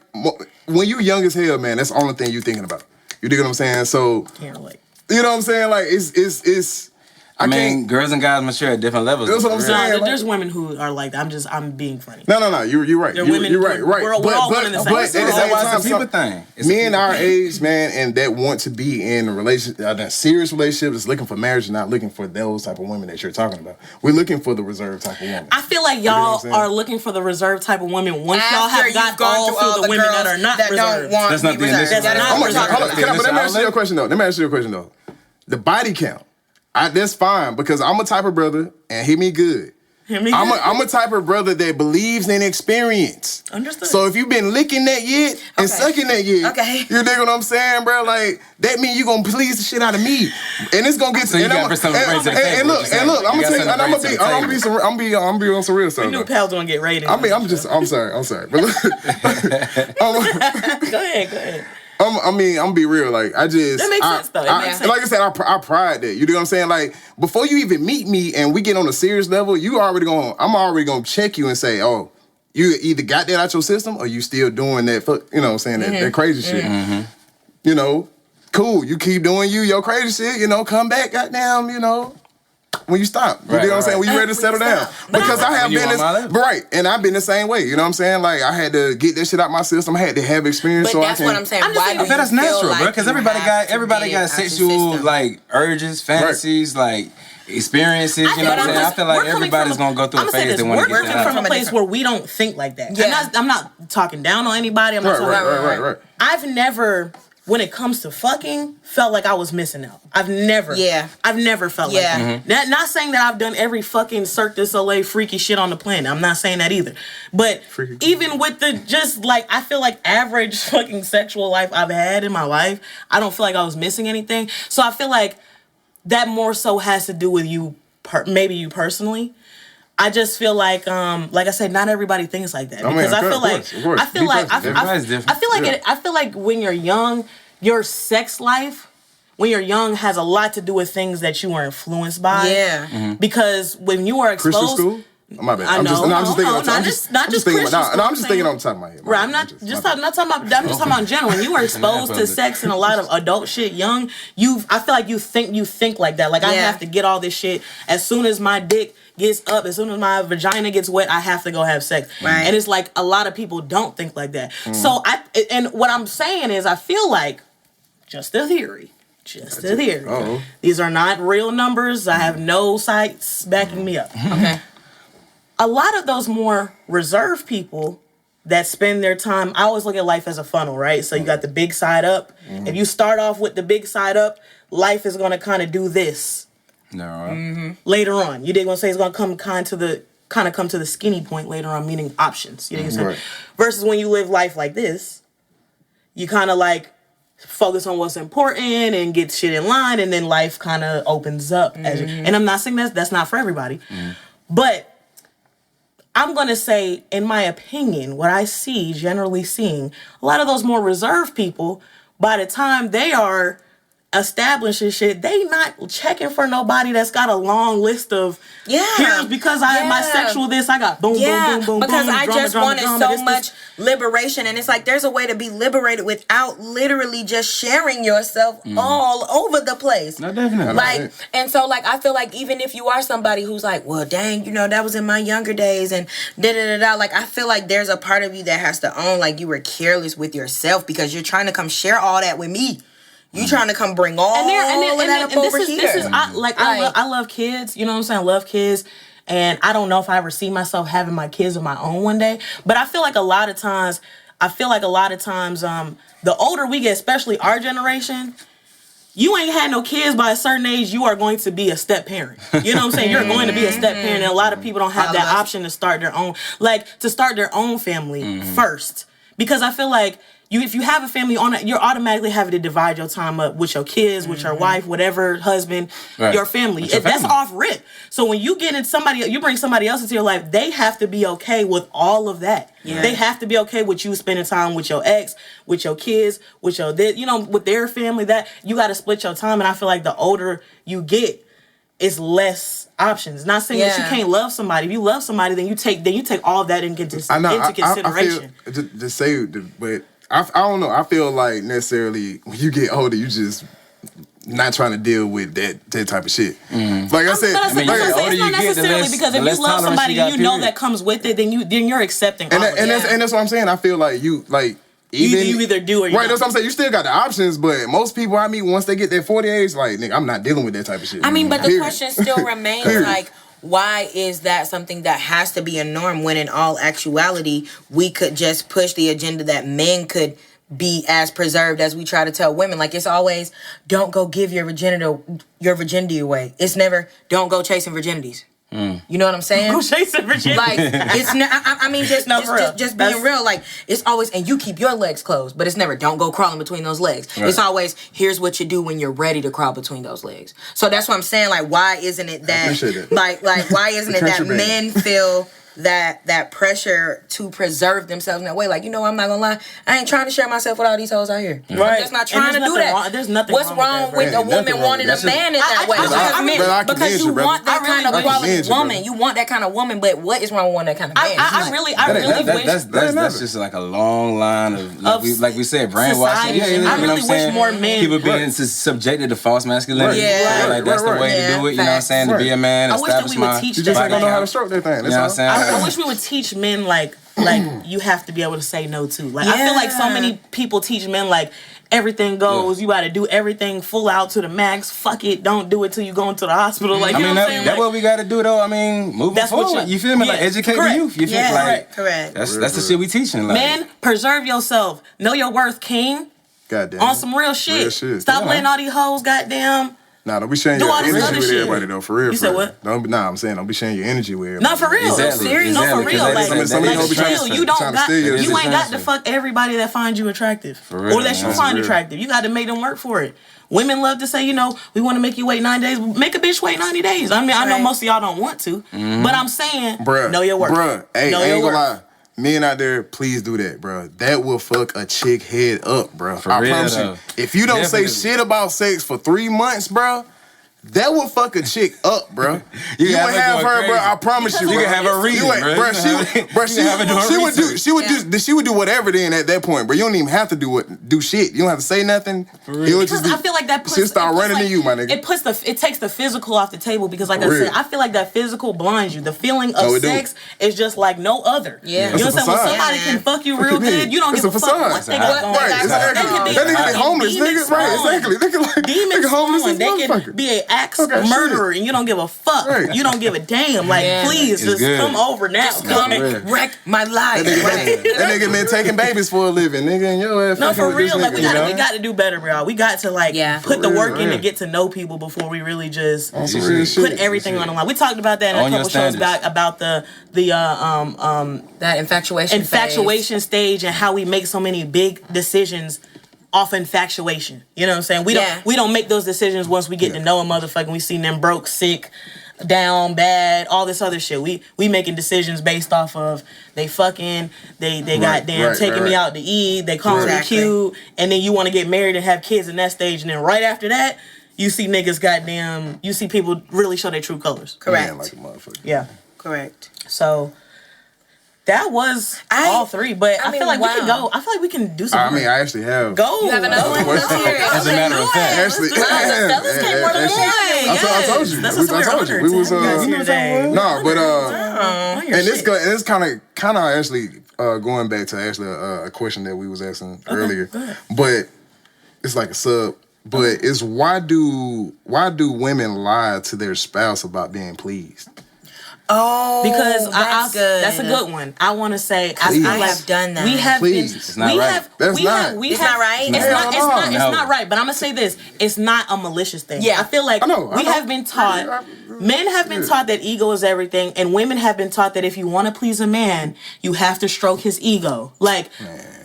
when you young as hell, man, that's the only thing you thinking about. You dig what I'm saying? So can't relate. You know what I'm saying? Like it's. I mean, girls and guys mature at different levels. That's what I'm saying. There's women who are like, I'm being funny. No. You're right. You're right. We're all one in the same. But at the same time, it's a people thing. Men our age, man, and that want to be in a relationship, a serious relationship, is looking for marriage, and not looking for those type of women that you're talking about. We're looking for the reserved type of woman. I feel like y'all are looking for the reserved type of women once y'all have got all through the women that are not reserved. That's not the initial. But let me ask you a question though. The body count. That's fine because I'm a type of brother and hit me good. I'm a type of brother that believes in experience. Understood. So if you've been licking that yet and sucking that yet, you dig what I'm saying, bro? Like that means you gonna please the shit out of me, and it's gonna get. So you got to bring something to the table. And look, I'm gonna tell you, and I'm gonna be on some real stuff. We knew pals gonna get rated. I'm sorry. But go ahead. I'm gonna be real. Like that makes sense though. It makes sense. Like I said, I pride that. You know what I'm saying? Like before you even meet me and we get on a serious level, I'm already gonna check you and say, oh, you either got that out your system or you still doing that. You know what I'm saying? That crazy shit. You know, cool. You keep doing your crazy shit. You know, come back, goddamn. You know. When you stop, you know what I'm saying? When you ready to settle down. Because I have been and I've been the same way. You know what I'm saying? Like I had to get that shit out my system. I had to have experience. But that's what I'm saying. Why do you that's natural, like bro? Because everybody got sexual like urges, fantasies, like experiences. You know what I'm saying? I feel like everybody's gonna go through a phase they want to get that out. We're coming from a place where we don't think like that. Yeah. I'm not talking down on anybody. I'm not talking. Right. I've never. When it comes to fucking, felt like I was missing out. I've never felt like that. Not saying that I've done every fucking Cirque du Soleil freaky shit on the planet. I'm not saying that either. But even with the just like, I feel like average fucking sexual life I've had in my life, I don't feel like I was missing anything. So I feel like that more so has to do with you, maybe you personally. I just feel like I said, not everybody thinks like that because I feel like when you're young, your sex life, when you're young, has a lot to do with things that you were influenced by. Yeah. Because when you are exposed. Christian school? Oh, my bad. I'm just thinking on top of my head. Right. I'm just talking about in general. When you were exposed to sex and a lot of adult shit young, I feel like you think like that. Like I have to get all this shit as soon as my dick gets up, as soon as my vagina gets wet, I have to go have sex. Right. And it's like a lot of people don't think like that. So and what I'm saying is I feel like just a theory. These are not real numbers. I have no sites backing me up. Okay. a lot of those more reserved people that spend their time, I always look at life as a funnel, right? So you got the big side up. If you start off with the big side up, life is going to kind of do this. No. Later on. You didn't want to say it's going to come to the skinny point later on, meaning options. You know what I'm saying? Right. Versus when you live life like this, you kind of like focus on what's important and get shit in line, and then life kind of opens up. And I'm not saying that's not for everybody. But I'm going to say, in my opinion, what I see, generally seeing, a lot of those more reserved people, by the time they are establishing shit, they not checking for nobody that's got a long list of, here's because I am my sexual this, I got boom, boom, boom, boom, because boom, I drama, just drama, wanted drama, so this, much liberation, and it's like there's a way to be liberated without literally just sharing yourself all over the place. No, definitely. Like, and so like I feel like even if you are somebody who's like, well, dang, you know, that was in my younger days and da-da-da-da, like I feel like there's a part of you that has to own like you were careless with yourself because you're trying to come share all that with me. You trying to come bring all of that up over here. I love kids, you know what I'm saying? I love kids. And I don't know if I ever see myself having my kids of my own one day. But I feel like a lot of times, the older we get, especially our generation, you ain't had no kids by a certain age, you are going to be a step parent. You know what I'm saying? You're going to be a step parent, and a lot of people don't have that option to start their own family first. Because I feel like if you have a family you're automatically having to divide your time up with your kids, with your wife, whatever, husband, your family. That's off rip. So when you you bring somebody else into your life, they have to be okay with all of that. Yeah. They have to be okay with you spending time with your ex, with your kids, with with their family. That you got to split your time. And I feel like the older you get, it's less options. Not saying that you can't love somebody. If you love somebody, then you take all of that into consideration. But I don't know. I feel like necessarily when you get older, you just not trying to deal with that type of shit. Like I said, it's not necessarily because if you love somebody, you know that comes with it. Then you're accepting. And that's what I'm saying. I feel like you either do or you right. That's what I'm saying. You still got the options, but most people I meet once they get their 40 age, like nigga, I'm not dealing with that type of shit. I mean, but the question still remains like, why is that something that has to be a norm when in all actuality we could just push the agenda that men could be as preserved as we try to tell women? Like it's always, don't go give your virginity away. It's never, don't go chasing virginities. You know what I'm saying? Go chasing virginity. Like it's I mean just being real. Like it's always, and you keep your legs closed, but it's never, don't go crawling between those legs. Right. It's always, here's what you do when you're ready to crawl between those legs. So that's what I'm saying. Like why isn't it that like why isn't it that men feel that pressure to preserve themselves in that way? Like, you know, I'm not gonna lie, I ain't trying to share myself with all these hoes out here. Right. I'm just not trying to do that. There's nothing What's wrong with a woman wanting a man in that way? Because you want that kind of quality woman. You want that kind of woman, but what is wrong with wanting that kind of man? I really wish that's just like a long line of like we said, brainwashing. I really wish more men people being subjected to false masculinity. Yeah. Like that's the way to do it, you know what I'm saying? To be a man, establish my you just don't know how to stroke that thing. You know what I'm saying? I wish we would teach men like you have to be able to say no to. Like I feel like so many people teach men like everything goes. You got to do everything full out to the max. Fuck it, don't do it till you go into the hospital. Like you know what I'm saying? That's what we got to do though. I mean, moving forward. You feel me? Like educate the youth. You feel like correct. That's the shit we teaching. Like, men, preserve yourself. Know your worth, king. Goddamn. On some real shit. Stop letting all these hoes goddamn. Nah, don't be sharing your energy with everybody though. For real. You said what? I'm saying don't be sharing your energy with everybody. Not for real. Exactly. Serious. No, for real. Like, you don't got. You ain't got to fuck everybody that finds you attractive or that you find attractive. You got to make them work for it. Women love to say, you know, we want to make you wait 9 days. Make a bitch wait 90 days. I mean, I know most of y'all don't want to, but I'm saying, know your worth. Bruh, hey, I ain't gonna lie. Men out there, please do that, bro. That will fuck a chick head up, bro. I promise you. If you don't say shit about sex for 3 months, bro, that will fuck a chick up, bro. You would have her, bro. I promise you. You can have her reading, bro. She would do whatever then at that point, bro. You don't even have to do shit. You don't have to say nothing. I feel like that puts, she'll start running to you, my nigga. It takes the physical off the table because, like I said, I feel like that physical blinds you. The feeling of sex is just like no other. Yeah, you know what I'm saying? When somebody can fuck you real good, you don't give a fuck what they got going on. That nigga be homeless, nigga. Right? Exactly. They can homeless as motherfucker. They can be an axe murderer and you don't give a fuck. Right. You don't give a damn. Like, please, It's just good. come over now. Just come and wreck my life. That nigga been taking babies for a living, nigga, and your ass No, fucking for with this real. Like, nigga, we got to do better, bro. We got to put the real, work in to yeah. get to know people before we really just on some real shit. put everything on the line. We talked about that in On a your couple shows standards. back about That infatuation stage and how we make so many big decisions off infatuation. You know what I'm saying? We don't make those decisions once we get to know a motherfucker and we see them broke, sick, down, bad, all this other shit. We making decisions based off of they fucking, they goddamn taking me out to eat, they calling me cute, and then you want to get married and have kids in that stage, and then right after that, you see niggas goddamn, you see people really show their true colors. Correct. Man, like a motherfucker. Yeah. Correct. So that was all three, but I feel like we can go. I feel like we can do something. I mean, I actually have. Go. You have another one? Let's hear it. As a matter of fact. Actually, Fellas came more than one. I told you. That's I told you. We was no, but and it's kind of actually going back to actually a question that we was asking earlier, but it's like a sub. But it's why do women lie to their spouse about being pleased? Oh, because that's good. That's a good one. I want to say I have done that. We have Please. been. It's not right. It's not right. It's not right. But I'm gonna say this: it's not a malicious thing. Yeah. I feel like I know. we have been taught. Men have been taught that ego is everything, and women have been taught that if you want to please a man, you have to stroke his ego. Like.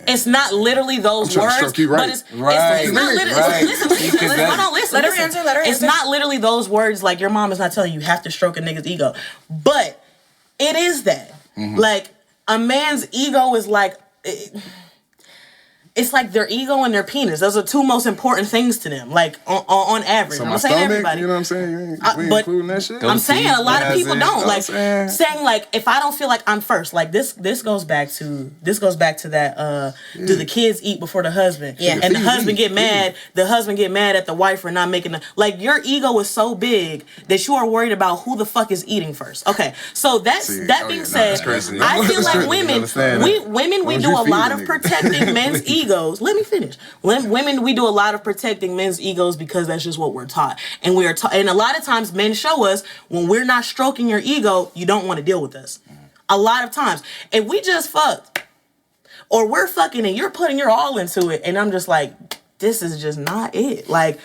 It's not literally those words, but it's not literally. Right. Listen. Hold on, listen. Let her answer. It's not literally those words. Like your mom is not telling you have to stroke a nigga's ego, but it is that. Like a man's ego is like. It's like their ego and their penis. Those are two most important things to them. Like on average, So I'm my not saying stomach, everybody. you know what I'm saying? We but including that shit. I'm saying a lot of people don't like saying like if I don't feel like I'm first, like this goes back to that do the kids eat before the husband? Yeah. And the husband get mad at the wife for not making like your ego is so big that you are worried about who the fuck is eating first. Okay. So that being said, I feel like women we do a lot of protecting men's egos. Let me finish. Women we do a lot of protecting men's egos because that's just what we're taught. And we are taught, and a lot of times men show us when we're not stroking your ego, you don't want to deal with us. A lot of times. If we just fucked, or we're fucking and you're putting your all into it, and I'm just like, this is just not it. Like,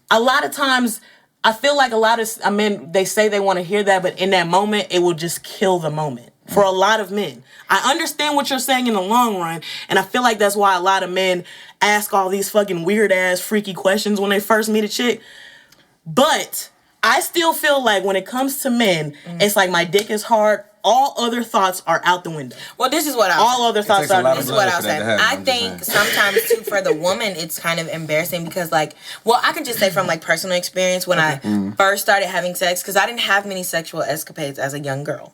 a lot of times, I feel like a lot of men, they say they want to hear that, but in that moment, it will just kill the moment. For a lot of men. I understand what you're saying in the long run, and I feel like that's why a lot of men ask all these fucking weird-ass, freaky questions when they first meet a chick. But I still feel like when it comes to men, it's like my dick is hard. All other thoughts are out the window. Well, this is what I all other thoughts are out the window. This is what I was saying. I think sometimes too for the woman it's kind of embarrassing because I can just say from like personal experience when I first started having sex, because I didn't have many sexual escapades as a young girl.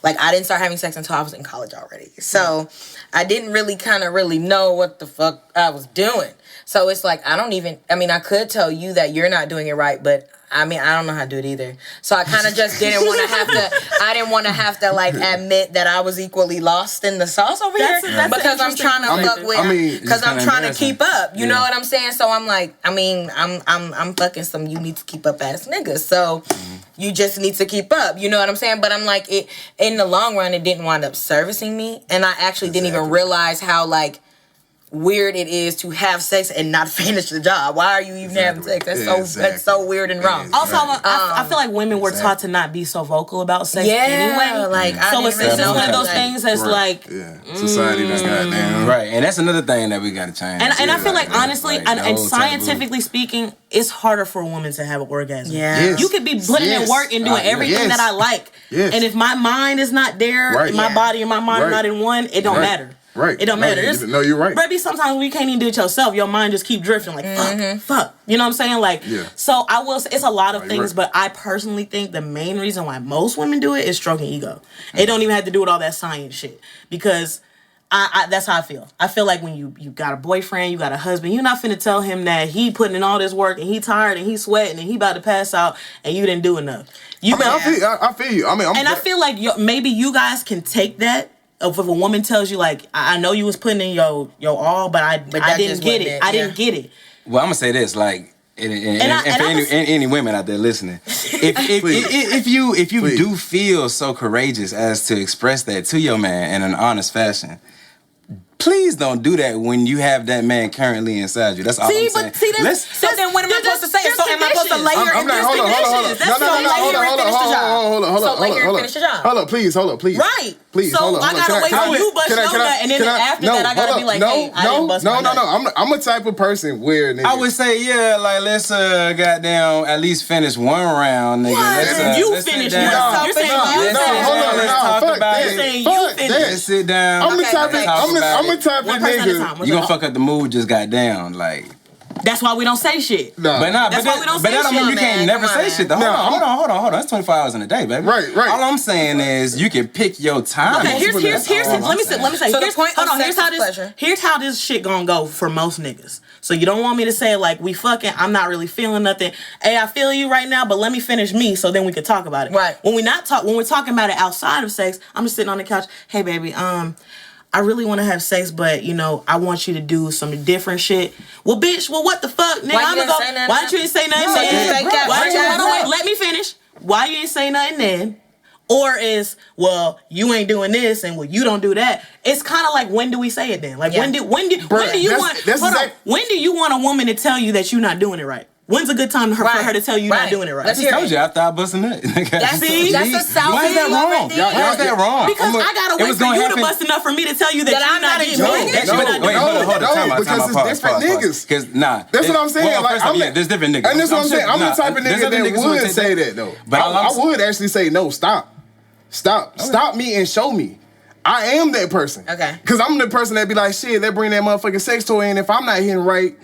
Like, I didn't start having sex until I was in college already. So, I didn't really know what the fuck I was doing. So, it's like, I could tell you that you're not doing it right, but, I don't know how to do it either. So, I kind of just didn't want to have to, like, admit that I was equally lost in the sauce over here. Because I'm trying to fuck with, because I'm trying to keep up. You know what I'm saying? So, I'm like, I'm fucking some you need to keep up ass niggas. So, you just need to keep up. You know what I'm saying? But I'm like, in the long run, it didn't wind up servicing me. And I actually didn't even realize how, like, weird it is to have sex and not finish the job. Why are you even having sex? That's so weird and wrong. Also, I feel like women were taught to not be so vocal about sex anyway. Like, so it's one of those things that's like society that's goddamn right. And that's another thing that we got to change. And I feel like honestly, and scientifically speaking, it's harder for a woman to have an orgasm. Yeah, you could be putting in work and doing everything that I like, and if my mind is not there, my body and my mind are not in one, it don't matter. Right. It don't matter. No, you're right. Rravii, sometimes we can't even do it yourself. Your mind just keep drifting like, fuck. You know what I'm saying? Like, so I will say it's a lot of things, but I personally think the main reason why most women do it is stroking ego. It don't even have to do with all that science shit. Because I that's how I feel. I feel like when you got a boyfriend, you got a husband, you're not finna tell him that he putting in all this work and he tired and he sweating and he about to pass out and you didn't do enough. I feel you. I feel like maybe you guys can take that. If a woman tells you, like, I know you was putting in your all, but I didn't get it. I didn't get it. Well, I'm going to say this. Like, any women out there listening, if you do feel so courageous as to express that to your man in an honest fashion, please don't do that when you have that man currently inside you. That's all I'm saying. So then what am I supposed to say? So am I supposed to lay here and hold on. Hold on, please. Right. Please, so hold on. I gotta wait for you bust your nut, and then after that I gotta be like, hey, I didn't bust my nut. I'm a type of person where nigga, I would say, yeah, like let's goddamn at least finish one round, nigga. What? You finish one. You're saying you finish. Let's sit down. I'm the type of nigga. You gonna fuck up the mood just goddamn, like. That's why we don't say shit. No. But that's why we don't say shit. But that don't mean you can't never say shit. Hold on. That's 24 hours in a day, baby. Right. All I'm saying is you can pick your time. Okay, here's let me say. So the point of sex is pleasure. Here's how this shit gonna go for most niggas. So you don't want me to say like we fucking, I'm not really feeling nothing. Hey, I feel you right now, but let me finish me so then we can talk about it. Right. When we're talking about it outside of sex, I'm just sitting on the couch. Hey baby, I really want to have sex, but I want you to do some different shit. Well, bitch, what the fuck, nigga? Why don't you say nothing then? Let me finish. Why you ain't say nothing then? Or is, well, you ain't doing this and well, you don't do that. It's kind of like, when do we say it then? Like when do you want a woman to tell you that you're not doing it right? When's a good time for her to tell you not doing it right? Let's hear it. I told you after I bust a nut. That's a South. Why is that wrong? Why is that wrong? Because I gotta wait for you to bust enough for me to tell you that you're not enjoying it. No, because it's different niggas. Because that's what I'm saying. There's different niggas. And that's what I'm saying. I'm the type of nigga that would say that though. But I would actually say no. Stop me and show me. I am that person. Okay. Because I'm the person that be like, shit, they bring that motherfucking sex toy in. If I'm not hitting right,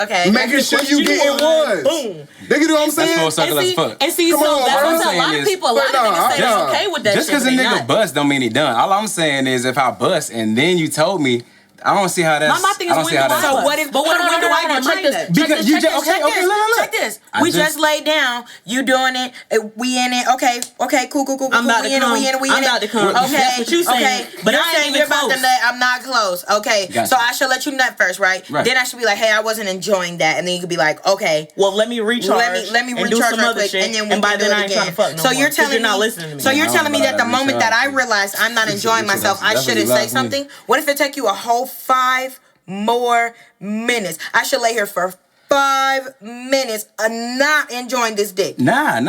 okay. Making sure you getting ones. Boom. They can do what I'm saying? That's full circle as fuck. And see, so that's what a lot of people, niggas say they're okay with that just shit. Just because a nigga bust don't mean he done. All I'm saying is if I bust and then you told me, I don't see how that's. My thing is when do I get trained? Because you just okay. Check this. We just laid down. You doing it? We in it? Okay. Cool. I'm about to come. I'm about to come. Okay. That's what you saying. But you're I saying ain't you're even about to nut. I'm not close. Okay. Gotcha. So I should let you nut first, right? Then I should be like, hey, I wasn't enjoying that, and then you could be like, okay. Well, let me recharge. Let me and do recharge some other shit. And by then I ain't trying to fuck no more. So you're telling me not listening to me. So you're telling me that the moment that I realize I'm not enjoying myself, I shouldn't say something. What if it take you a whole 5 more minutes? I should lay here for 5 minutes not enjoying this dick. Nah.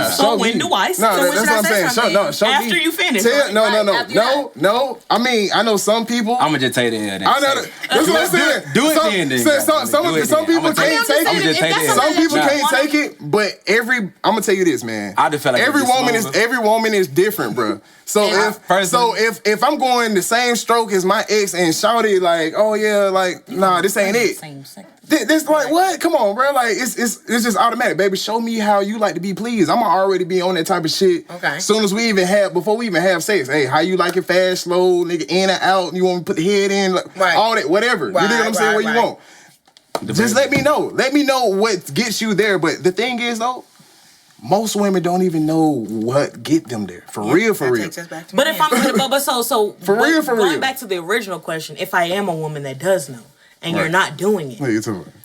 So when do I say? No, that's what I'm saying. Show after me. You finish. No. I mean, I know some people. I'm gonna just tell you the end. I know that's what I'm saying. Do it then. Some people can't take it. Some people can't take it. But I'm gonna tell you this, man. I just feel like every woman is different, bro. So if I'm going the same stroke as my ex and shawty like, oh yeah, like nah, this ain't it. This like what? Come on, bro. Like it's just automatic, baby. Show me how you like to be pleased. I'm already be on that type of shit. Okay. Soon as before we even have sex, hey, how you like it fast, slow, nigga, in and out? You want me to put the head in, like, all that, whatever. You know what I'm saying? What you want? Just let me know. Let me know what gets you there. But the thing is though, most women don't even know what get them there. For real. But if I'm going back to the original question, if I am a woman that does know and you're not doing it,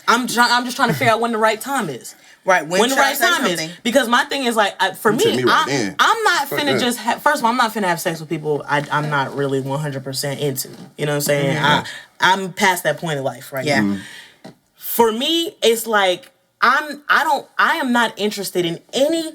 I'm just trying to figure out when the right time is. Right, when the right time is. Because my thing is like, for me, I'm not finna just first of all, I'm not finna have sex with people I'm not really 100% into. You know what I'm saying? Mm-hmm. I'm past that point of life right now. Mm-hmm. For me, it's like I am not interested in any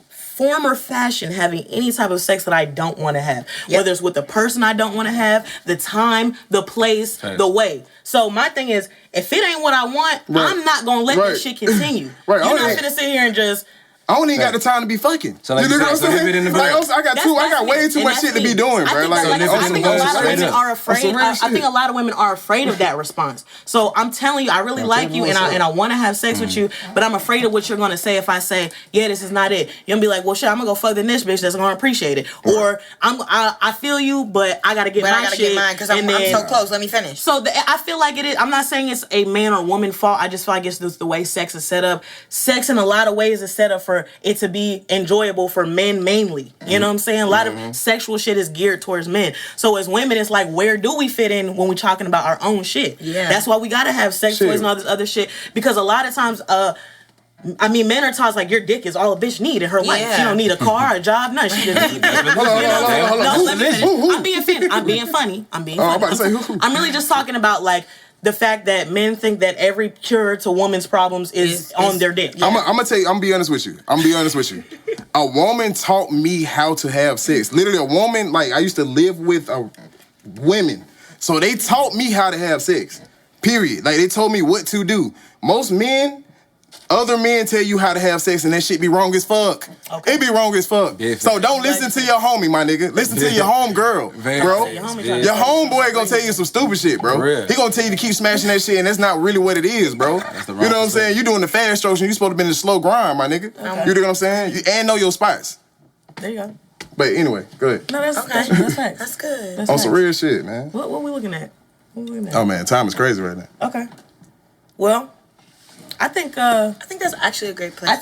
form or fashion having any type of sex that I don't want to have. Yep. Whether it's with the person I don't want to have, the time, the place, the way. So my thing is, if it ain't what I want, I'm not going to let this shit continue. You're not going to sit here and just... I don't even got the time to be fucking. So like, you know what I'm saying? I got way too much shit to be doing, bro. I think a lot of women are afraid. I think a lot of women are afraid of that response. So I'm telling you, I really like you and I want to have sex with you, but I'm afraid of what you're gonna say if I say, yeah, this is not it. You're gonna be like, well, shit, I'm gonna go fuck the niche bitch that's gonna appreciate it, or I feel you, but I gotta get my shit because I'm so close. Let me finish. So I feel like it is. I'm not saying it's a man or woman fault. I just feel like it's just the way sex is set up. Sex in a lot of ways is set up for for it to be enjoyable for men mainly. You know what I'm saying? A lot of sexual shit is geared towards men. So as women, it's like, where do we fit in when we're talking about our own shit? Yeah. That's why we gotta have sex toys and all this other shit. Because a lot of times, I mean, men are taught like your dick is all a bitch need in her life. She don't need a car, a job, nothing. She just need that. Hold on. No, let me finish. I'm being funny. I'm about to say, who? I'm really just talking about like the fact that men think that every cure to woman's problems is on their dick. I'm gonna tell you. I'm gonna be honest with you. A woman taught me how to have sex. Literally, a woman. Like I used to live with women, so they taught me how to have sex. Period. Like they told me what to do. Most men. Other men tell you how to have sex and that shit be wrong as fuck. Okay. It be wrong as fuck. Yeah, so don't listen to your homie, my nigga. Listen to your home girl, bro. Your homeboy gonna tell you some stupid shit, bro. He gonna tell you to keep smashing that shit and that's not really what it is, bro. You know what I'm saying? You doing the fast strokes and you supposed to be in the slow grind, my nigga. Okay. You know what I'm saying? And know your spots. There you go. But anyway, go ahead. No, that's facts. That's good. That's on some real shit, man. What we looking at? Oh man, time is crazy right now. Okay. Well, I think that's actually a great place. I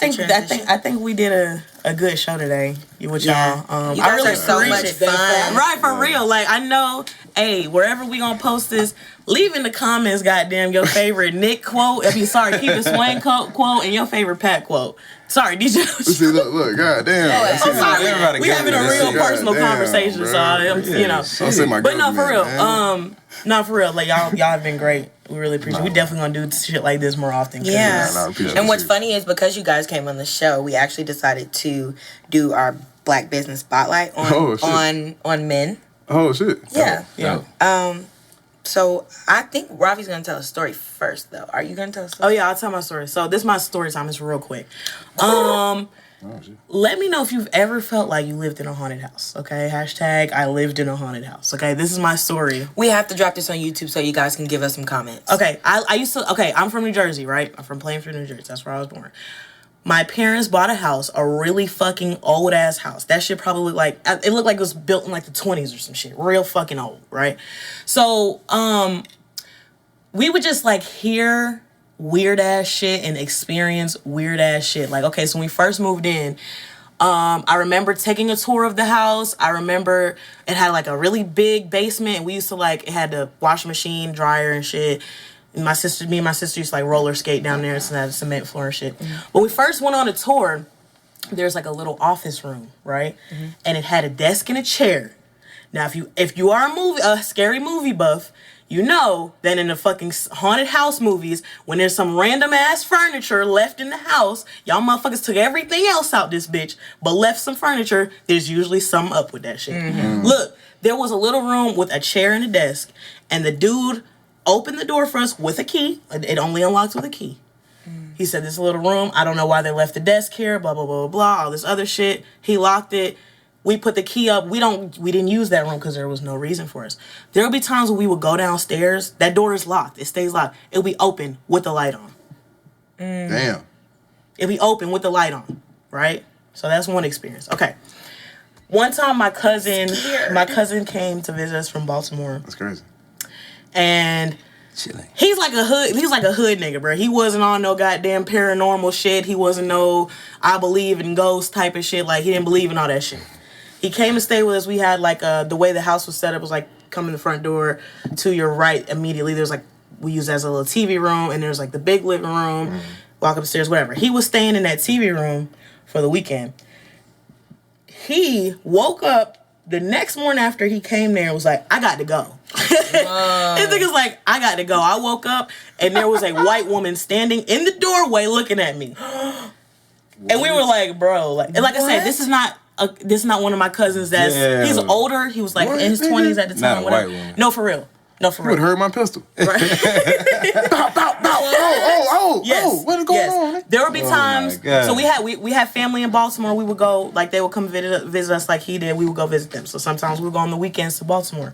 think we did a good show today with y'all. You guys are so much fun. Right, for real. Like I know, hey, wherever we gonna post this, leave in the comments, goddamn, your favorite Nick quote. KeepitSwain quote and your favorite Pat quote. Sorry, DJ. See, look, goddamn. I'm sorry. We having a real personal conversation, so you know. But no, for real. No, for real. Like y'all have been great. We really appreciate it. We definitely gonna do shit like this more often. Yeah. And what's funny is because you guys came on the show, we actually decided to do our Black Business Spotlight on men. Oh shit. Yeah. So I think Rravie's gonna tell a story first, though. Are you gonna tell a story? Oh yeah, I'll tell my story. So this is my story time. It's real quick. Let me know if you've ever felt like you lived in a haunted house. Okay, hashtag I lived in a haunted house. Okay, this is my story. We have to drop this on YouTube so you guys can give us some comments. Okay, I used to. Okay, I'm from New Jersey, right? I'm from Plainfield, New Jersey. That's where I was born. My parents bought a house, a really fucking old ass house. That shit probably looked like it was built in like the 20s or some shit. Real fucking old, right? So, we would just like hear weird ass shit and experience weird ass shit. Like, okay, so when we first moved in, I remember taking a tour of the house. I remember it had like a really big basement, and we used to like, it had the washing machine, dryer and shit. And me and my sister used to like roller skate down there, so had a cement floor and shit. But we first went on a tour, there's like a little office room, right? And it had a desk and a chair. Now, if you are a scary movie buff, you know that in the fucking haunted house movies, when there's some random ass furniture left in the house, y'all motherfuckers took everything else out this bitch, but left some furniture, there's usually something up with that shit. Look, there was a little room with a chair and a desk, and the dude opened the door for us with a key. It only unlocks with a key. He said, this little room, I don't know why they left the desk here, blah, blah, blah, blah, blah, all this other shit. He locked it. We put the key up. We didn't use that room because there was no reason for us. There would be times when we would go downstairs. That door is locked. It stays locked. It'll be open with the light on. Damn. It'll be open with the light on, right? So that's one experience. Okay. One time my cousin came to visit us from Baltimore. That's crazy. And he's like a hood nigga, bro. He wasn't on no goddamn paranormal shit. He wasn't no I believe in ghosts type of shit. Like, he didn't believe in all that shit. He came to stay with us. We had like the way the house was set up was like, come in the front door, to your right immediately there's like, we use it as a little TV room, and there's like the big living room, walk upstairs, whatever. He was staying in that TV room for the weekend. He woke up the next morning after he came there and was like, I got to go. His nigga's like, I got to go. I woke up and there was a white woman standing in the doorway looking at me. And we were like, bro, like I said, this is not one of my cousins he's older. He was like in his 20s at the time. Not a white woman. No, for real. No, for real. You would have heard my pistol. Right? Oh, what is going on? There would be times. So we had family in Baltimore. We would go, like, they would come visit us like he did. We would go visit them. So sometimes we would go on the weekends to Baltimore.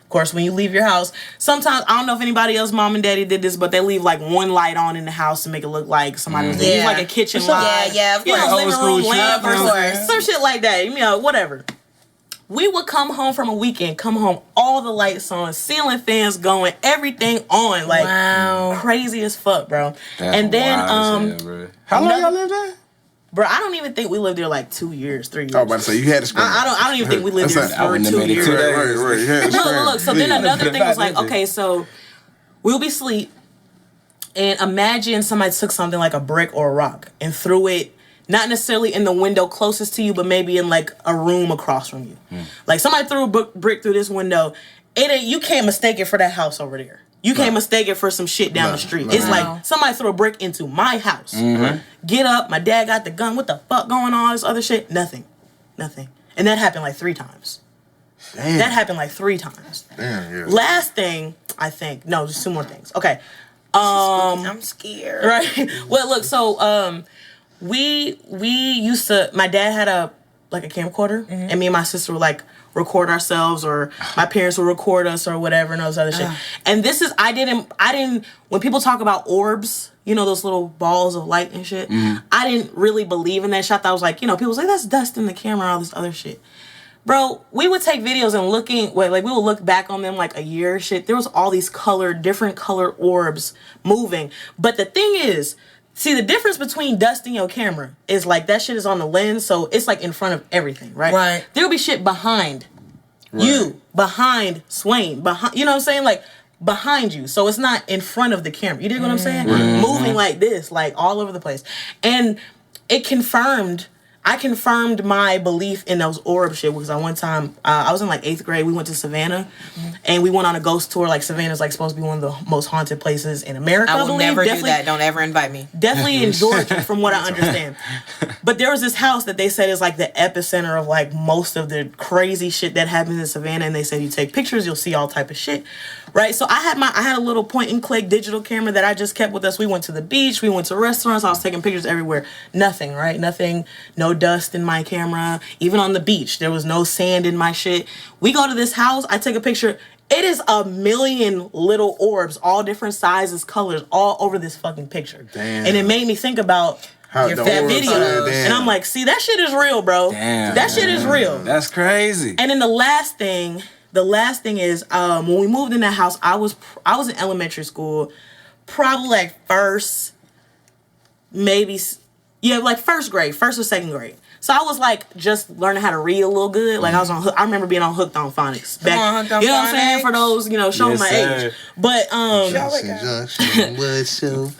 Of course, when you leave your house, sometimes, I don't know if anybody else, mom and daddy did this, but they leave like one light on in the house to make it look like somebody was there. Like a kitchen light. Yeah, of course. Living room lamp or some shit like that. Whatever. We would come home from a weekend, all the lights on, ceiling fans going, everything on, like crazy as fuck, bro. That's and then wild as hell, bro. How long y'all lived there? Bro, I don't even think we lived there like 2 years, 3 years. I was about to say, you had to scream. I don't even think we lived there That's I for wouldn't have 2 made it years. 2 days. Right. You had to scream. Look. So then Yeah. another thing was like, okay, so we'll be asleep, and imagine somebody took something like a brick or a rock and threw it, not necessarily in the window closest to you, but maybe in like a room across from you. Like somebody threw a brick through this window. You can't mistake it for that house over there. You can't mistake it for some shit down the street. It's like somebody threw a brick into my house. Get up, my dad got the gun. What the fuck going on? All this other shit. Nothing. And that happened like 3 times. Damn. That happened like 3 times. Damn, yeah. Last thing, I think. No, just 2 more things. Okay. I'm scared. Right. Well, look. So, we used to. My dad had a camcorder, and me and my sister would like record ourselves, or my parents would record us, or whatever, and those other shit. And this is I didn't. When people talk about orbs, you know, those little balls of light and shit, I didn't really believe in that shit. I thought it was like, you know, people say that's dust in the camera, all this other shit. Bro, we would take videos and we would look back on them like a year shit. There was all these different colored orbs moving. But the thing is, see, the difference between dust in your camera is like that shit is on the lens, so it's like in front of everything, right? Right. There'll be shit behind you, behind Swain, behind, you know what I'm saying? Like behind you. So it's not in front of the camera. You dig what I'm saying? Moving like this, like all over the place. And I confirmed my belief in those orb shit because one time I was in like 8th grade. We went to Savannah and we went on a ghost tour. Like Savannah's like supposed to be one of the most haunted places in America. I will believe. never do Definitely- that. Don't ever invite me. Definitely in Georgia, from what I understand. But there was this house that they said is like the epicenter of like most of the crazy shit that happens in Savannah. And they said you take pictures, you'll see all type of shit, right? So I had a little point and click digital camera that I just kept with us. We went to the beach, we went to restaurants. I was taking pictures everywhere. Nothing, right? Nothing. No dust in my camera. Even on the beach, there was no sand in my shit. We go to this house. I take a picture. It is a million little orbs, all different sizes, colors, all over this fucking picture. Damn. And it made me think about How Your the that orbs, video. damn. And I'm like, see, that shit is real, bro. Damn. That shit is real. That's crazy. And then the last thing is when we moved in that house, I was in elementary school, probably like first grade, first or second grade. So I was like just learning how to read a little good. Like I was on I remember being on Hooked on Phonics back. Hooked on You know what I'm saying? Phonics. For those, you know, showing Yes, my sir. age. But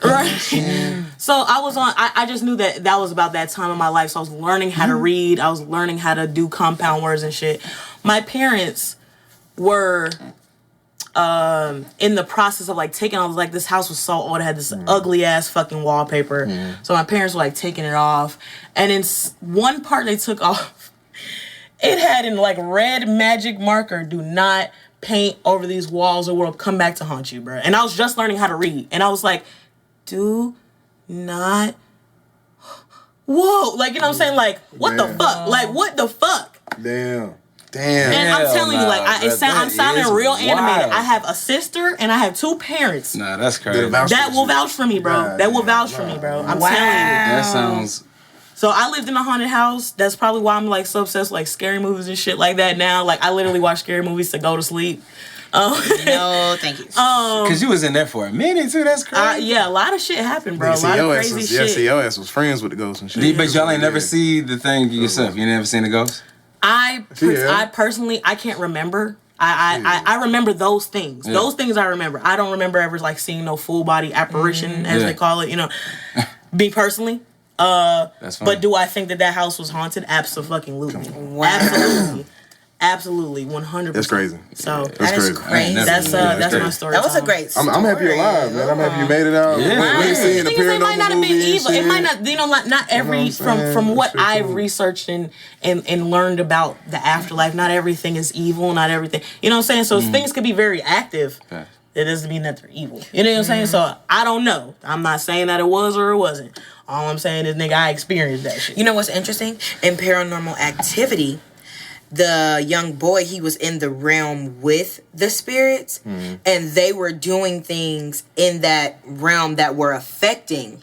right. So I was on I just knew that was about that time in my life. So I was learning how to read. I was learning how to do compound words and shit. My parents were in the process of like taking off, like this house was so old, it had this ugly ass fucking wallpaper. So my parents were like taking it off, and in one part they took off, it had in like red magic marker, do not paint over these walls or we'll come back to haunt you, bro. And I was just learning how to read, and I was like, do not, whoa, like, you know what I'm saying, like, what the fuck, like, what the fuck. Damn. And I'm Hell telling you, like, nah, I'm sounding is real wild. animated. I have a sister and I have 2 parents Nah, that's crazy. that will vouch for me, bro. God That will damn, vouch for me, bro. I'm telling you. That sounds. So I lived in a haunted house. That's probably why I'm like so obsessed with like scary movies and shit like that now. Like I literally watch scary movies to go to sleep. No, thank you. Because you was in there for a minute too. That's crazy. Yeah, a lot of shit happened, bro. A lot of crazy shit. See, your ass was friends with the ghosts and shit. But y'all ain't never see the thing yourself. You never seen the ghost? I personally, I can't remember. I remember those things. Yeah. Those things I remember. I don't remember ever like seeing no full body apparition as they call it. You know, me personally. That's fine. But do I think that house was haunted? Absolutely. Wow. Absolutely, 100%. That's crazy. So That is crazy. that's my story. That was a time. great story. I'm happy you're alive, man. I'm happy you made it out. Yeah. We ain't seen The the thing is, it might not paranormal have been movie and evil. It shit. might not, you know, like not every what I'm saying? from what That's shit I've cool. researched and learned about the afterlife. Not everything is evil. Not everything. You know what I'm saying? So things could be very active. Yeah. It doesn't mean that they're evil. You know what I'm saying? So I don't know. I'm not saying that it was or it wasn't. All I'm saying is, nigga, I experienced that shit. You know what's interesting? In Paranormal Activity, the young boy, he was in the realm with the spirits, and they were doing things in that realm that were affecting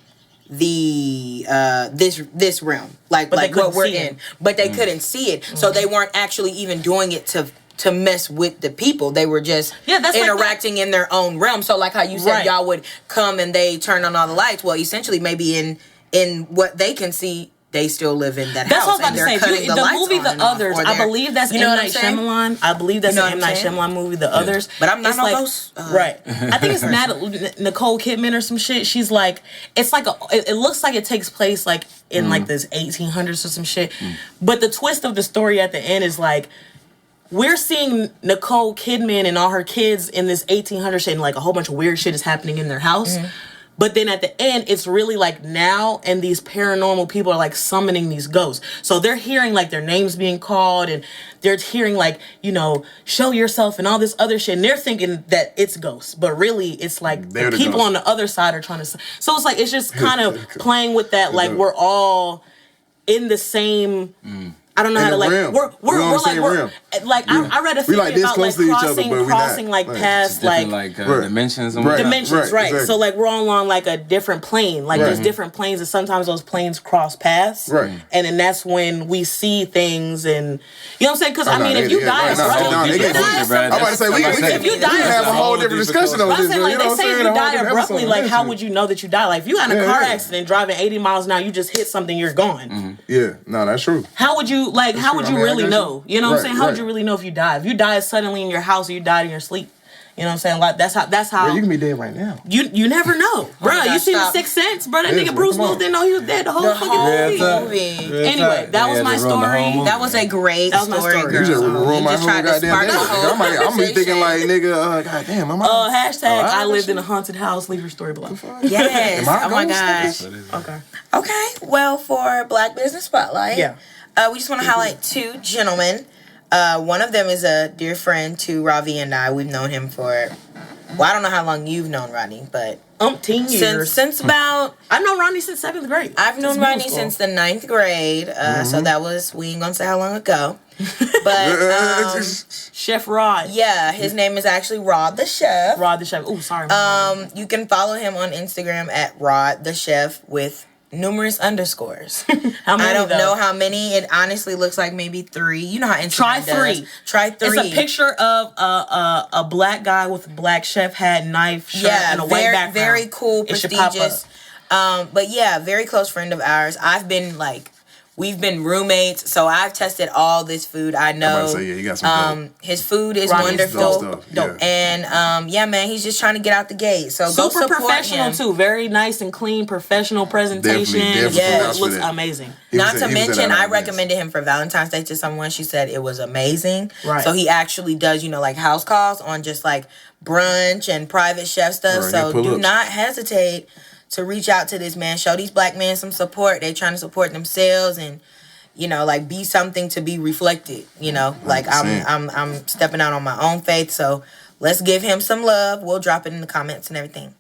the this realm, like But they like what couldn't we're see in, it. but they couldn't see it, so they weren't actually even doing it to mess with the people. They were just that's like interacting in their own realm. So like how you said, Right. y'all would come and they turn on all the lights. Well, essentially, maybe in what they can see, they still live in that That's house. what I was about to say. The movie The Others, I believe that's M. Night Shyamalan. I believe that's an M. Night Shyamalan movie, The Others. But I'm not no like, ghost. Right. I think it's Nicole Kidman or some shit. She's like, it's like, it looks like it takes place like in like this 1800s or some shit. But the twist of the story at the end is like, we're seeing Nicole Kidman and all her kids in this 1800s shit, and like a whole bunch of weird shit is happening in their house. But then at the end, it's really like now, and these paranormal people are like summoning these ghosts. So they're hearing like their names being called, and they're hearing like, you know, show yourself and all this other shit. And they're thinking that it's ghosts, but really it's like the people on the other side are trying to. So it's like, it's just kind of playing with that. Like we're all in the same. I don't know how to like. I read a theory about like crossing like past like dimensions, dimensions, right? Exactly. So like we're all on like a different plane. Like there's different planes, and sometimes those planes cross paths, right? And then that's when we see things, and you know what I'm saying? Because I mean, if you die, I'm about to say we can have a whole different discussion on this. Like they say, if you die abruptly, like how would you know that you die? Like if you got in a car accident driving 80 miles an hour, you just hit something, you're gone. Yeah, no, that's true. How would you like? How would you really know? You know what I'm saying? How would you really know if you die? If you die suddenly in your house, or you died in your sleep. You know what I'm saying? Like that's how. Bro, you can be dead right now. You never know, bro. You see The Sixth Sense, bro? That nigga Bruce Willis didn't know he was dead the whole fucking movie. Anyway, that was my story. That was a great story. You just ruined my whole goddamn day. I'm be thinking like, nigga, goddamn, I'm hashtag I lived in a haunted house. Leave your story below. Yes. Oh my gosh. Okay. Well, for Black Business Spotlight, we just want to highlight two gentlemen. One of them is a dear friend to Rravii and I. We've known him for, I don't know how long you've known Rodney, but umpteen years. Since about, I've known Rodney since 7th grade. I've known Rodney since the 9th grade. So that was, we ain't gonna say how long ago. But Chef Rod. Yeah, his name is actually Rod the Chef. Rod the Chef. Oh, sorry. You can follow him on Instagram at Rod the Chef with numerous underscores. How many, I don't know how many. It honestly looks like maybe 3. You know how Instagram does. Try 3. It's a picture of a black guy with a black chef hat, knife, shirt, and a white background. Very cool, prestigious. But yeah, very close friend of ours. We've been roommates, so I've tested all this food. I know. I'm about to say, you got some dope. His food is wonderful. Dope. And man, he's just trying to get out the gate. So super go support professional him. too. Very nice and clean, professional presentation. Definitely looks amazing. Not to mention, I recommended him for Valentine's Day to someone. She said it was amazing. Right. So he actually does, like house calls on just like brunch and private chef stuff. So do not hesitate to reach out to this man. Show these black men some support. They're trying to support themselves and, like be something to be reflected. Like I'm stepping out on my own faith. So let's give him some love. We'll drop it in the comments and everything.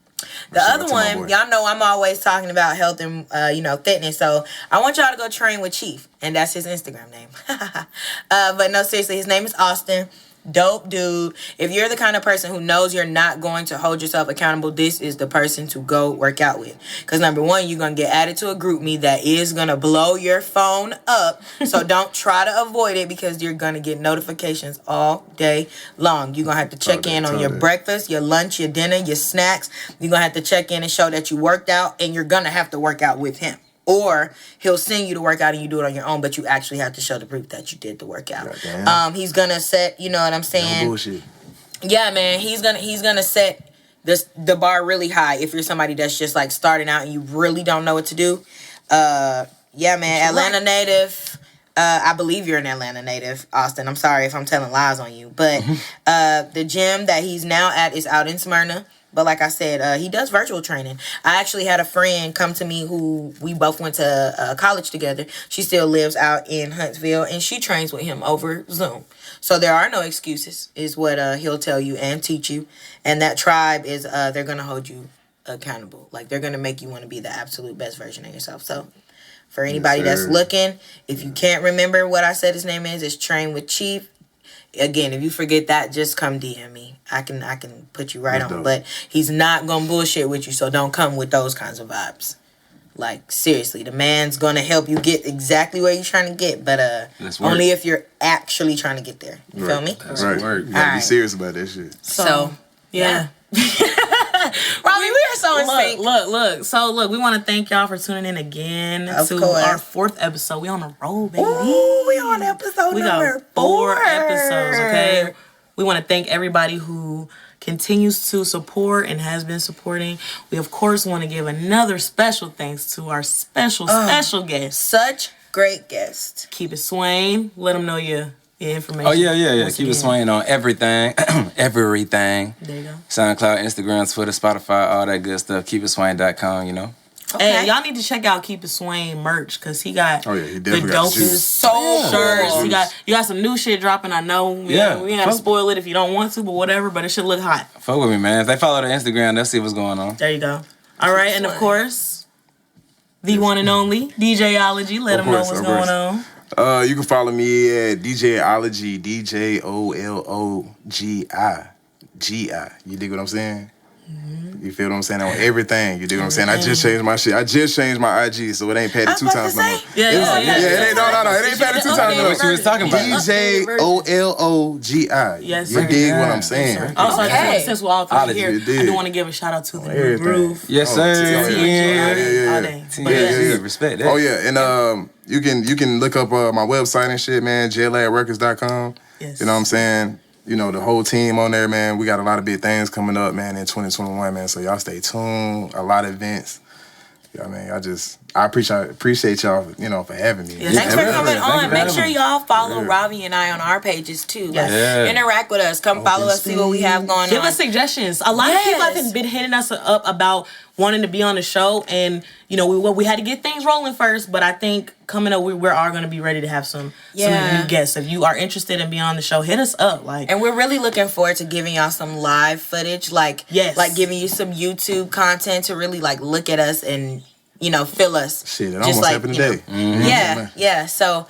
The other one, y'all know I'm always talking about health and, fitness. So I want y'all to go train with Chief. And that's his Instagram name. But no, seriously, his name is Austin. Dope dude. If you're the kind of person who knows you're not going to hold yourself accountable, this is the person to go work out with. Because number one, you're going to get added to a group me that is going to blow your phone up. So don't try to avoid it because you're going to get notifications all day long. You're going to have to check in on your breakfast, your lunch, your dinner, your snacks. You're going to have to check in and show that you worked out, and you're going to have to work out with him. Or he'll send you to work out and you do it on your own, but you actually have to show the proof that you did the workout. He's gonna set, you know what I'm saying? No bullshit. Yeah, man. He's gonna set the bar really high if you're somebody that's just like starting out and you really don't know what to do. Yeah, man. Atlanta native. I believe you're an Atlanta native, Austin. I'm sorry if I'm telling lies on you, but the gym that he's now at is out in Smyrna. But like I said, he does virtual training. I actually had a friend come to me who we both went to college together. She still lives out in Huntsville, and she trains with him over Zoom. So there are no excuses, is what he'll tell you and teach you. And that tribe is they're going to hold you accountable. Like, they're going to make you want to be the absolute best version of yourself. So for anybody that's looking, if you can't remember what I said his name is, it's Train with Chief. Again, if you forget that, just come DM me. I can put you right on. Dope. But he's not gonna bullshit with you, so don't come with those kinds of vibes. Like, seriously, the man's gonna help you get exactly where you're trying to get, but only if you're actually trying to get there. You feel me? That's right. You gotta be serious about that shit. So yeah. Rravii, we are so so in sync. Look. So look, we want to thank y'all for tuning in again to our 4th episode. We on a roll, baby. Ooh, we on episode number 4 episodes, okay? We want to thank everybody who continues to support and has been supporting. We, of course, want to give another special thanks to our special guest. Such great guest. KeepitSwain. Let them know your information. Oh, yeah. KeepitSwain on everything. Everything. There you go. SoundCloud, Instagram, Twitter, Spotify, all that good stuff. KeepitSwain.com, you know. Okay. Hey, y'all need to check out KeepitSwain merch because he got he the definitely got dopest shirts. You got some new shit dropping. I know. We ain't have to spoil it if you don't want to, but whatever. But it should look hot. Fuck with me, man. If they follow the Instagram, they'll see what's going on. There you go. All right, and of course, the one and only DJ OloGi. Let them know what's going on. You can follow me at DJ OloGi, DJOLOGI. You dig what I'm saying? You feel what I'm saying? On everything. You dig what I'm saying? I just changed my shit. I just changed my IG, so it ain't padded 2 times no more. Yeah, it ain't. No. It ain't padded 2 times no more. What you was talking about? DJOLOGI. Yes, you dig what I'm saying? Since we're all three here, I do want to give a shout out to the New Groove. Yes, sir. Yeah. Respect that. Oh yeah, and you can look up my website and shit, man. JLabRecords.com. Yes. You know what I'm saying? You know, the whole team on there, man. We got a lot of big things coming up, man, in 2021, man. So y'all stay tuned. A lot of events. Yeah, man. I appreciate y'all, you know, for having me. Yes. Thanks for coming on. Make sure y'all follow Rravii and I on our pages too. Like, interact with us. Come follow us, see what we have going on. Give us suggestions. A lot of people have been hitting us up about wanting to be on the show, and you know, we had to get things rolling first. But I think coming up, we are going to be ready to have some new guests. If you are interested in being on the show, hit us up. And we're really looking forward to giving y'all some live footage, like giving you some YouTube content to really look at us and, you know, feel us. Shit, it almost happened today. Yeah. So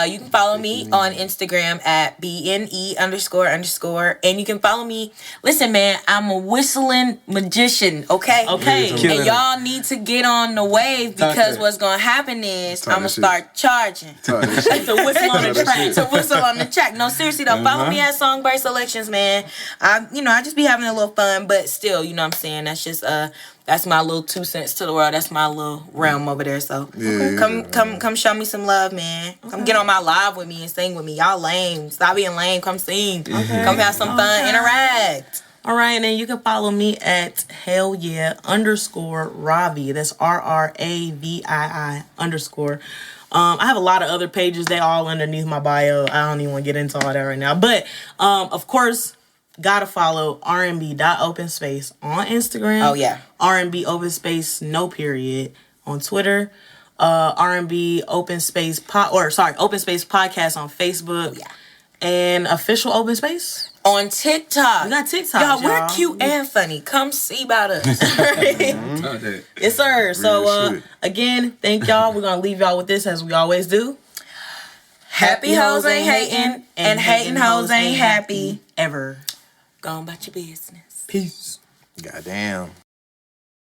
you can follow me on Instagram at BNE__. And you can follow me. Listen, man, I'm a whistling magician, okay? Okay. And y'all need to get on the wave because what's going to happen is I'm going to start charging. To whistle on the track. To whistle on the track. No, seriously, though. Follow me at Songbird Selections, man. I just be having a little fun, but still, you know what I'm saying? That's just... That's my little 2 cents to the world. That's my little realm over there. So come show me some love, man. Come get on my live with me and sing with me. Y'all lame. Stop being lame. Come sing. Come have some fun. Interact. All right, and then you can follow me at _Rravii. That's RRAVII _. I have a lot of other pages. They all underneath my bio. I don't even want to get into all that right now. But of course, gotta follow R&B.OpenSpace on Instagram. Oh yeah. R&B OpenSpace no period on Twitter. R&B OpenSpace OpenSpace podcast on Facebook. Yeah. And official OpenSpace on TikTok. We got TikTok. Y'all, we're cute and funny. Come see about us. Yes, sir. So again, thank y'all. We're gonna leave y'all with this as we always do. Happy hoes ain't hating, and hating hoes ain't happy. Ever. Go on about your business. Peace. Goddamn.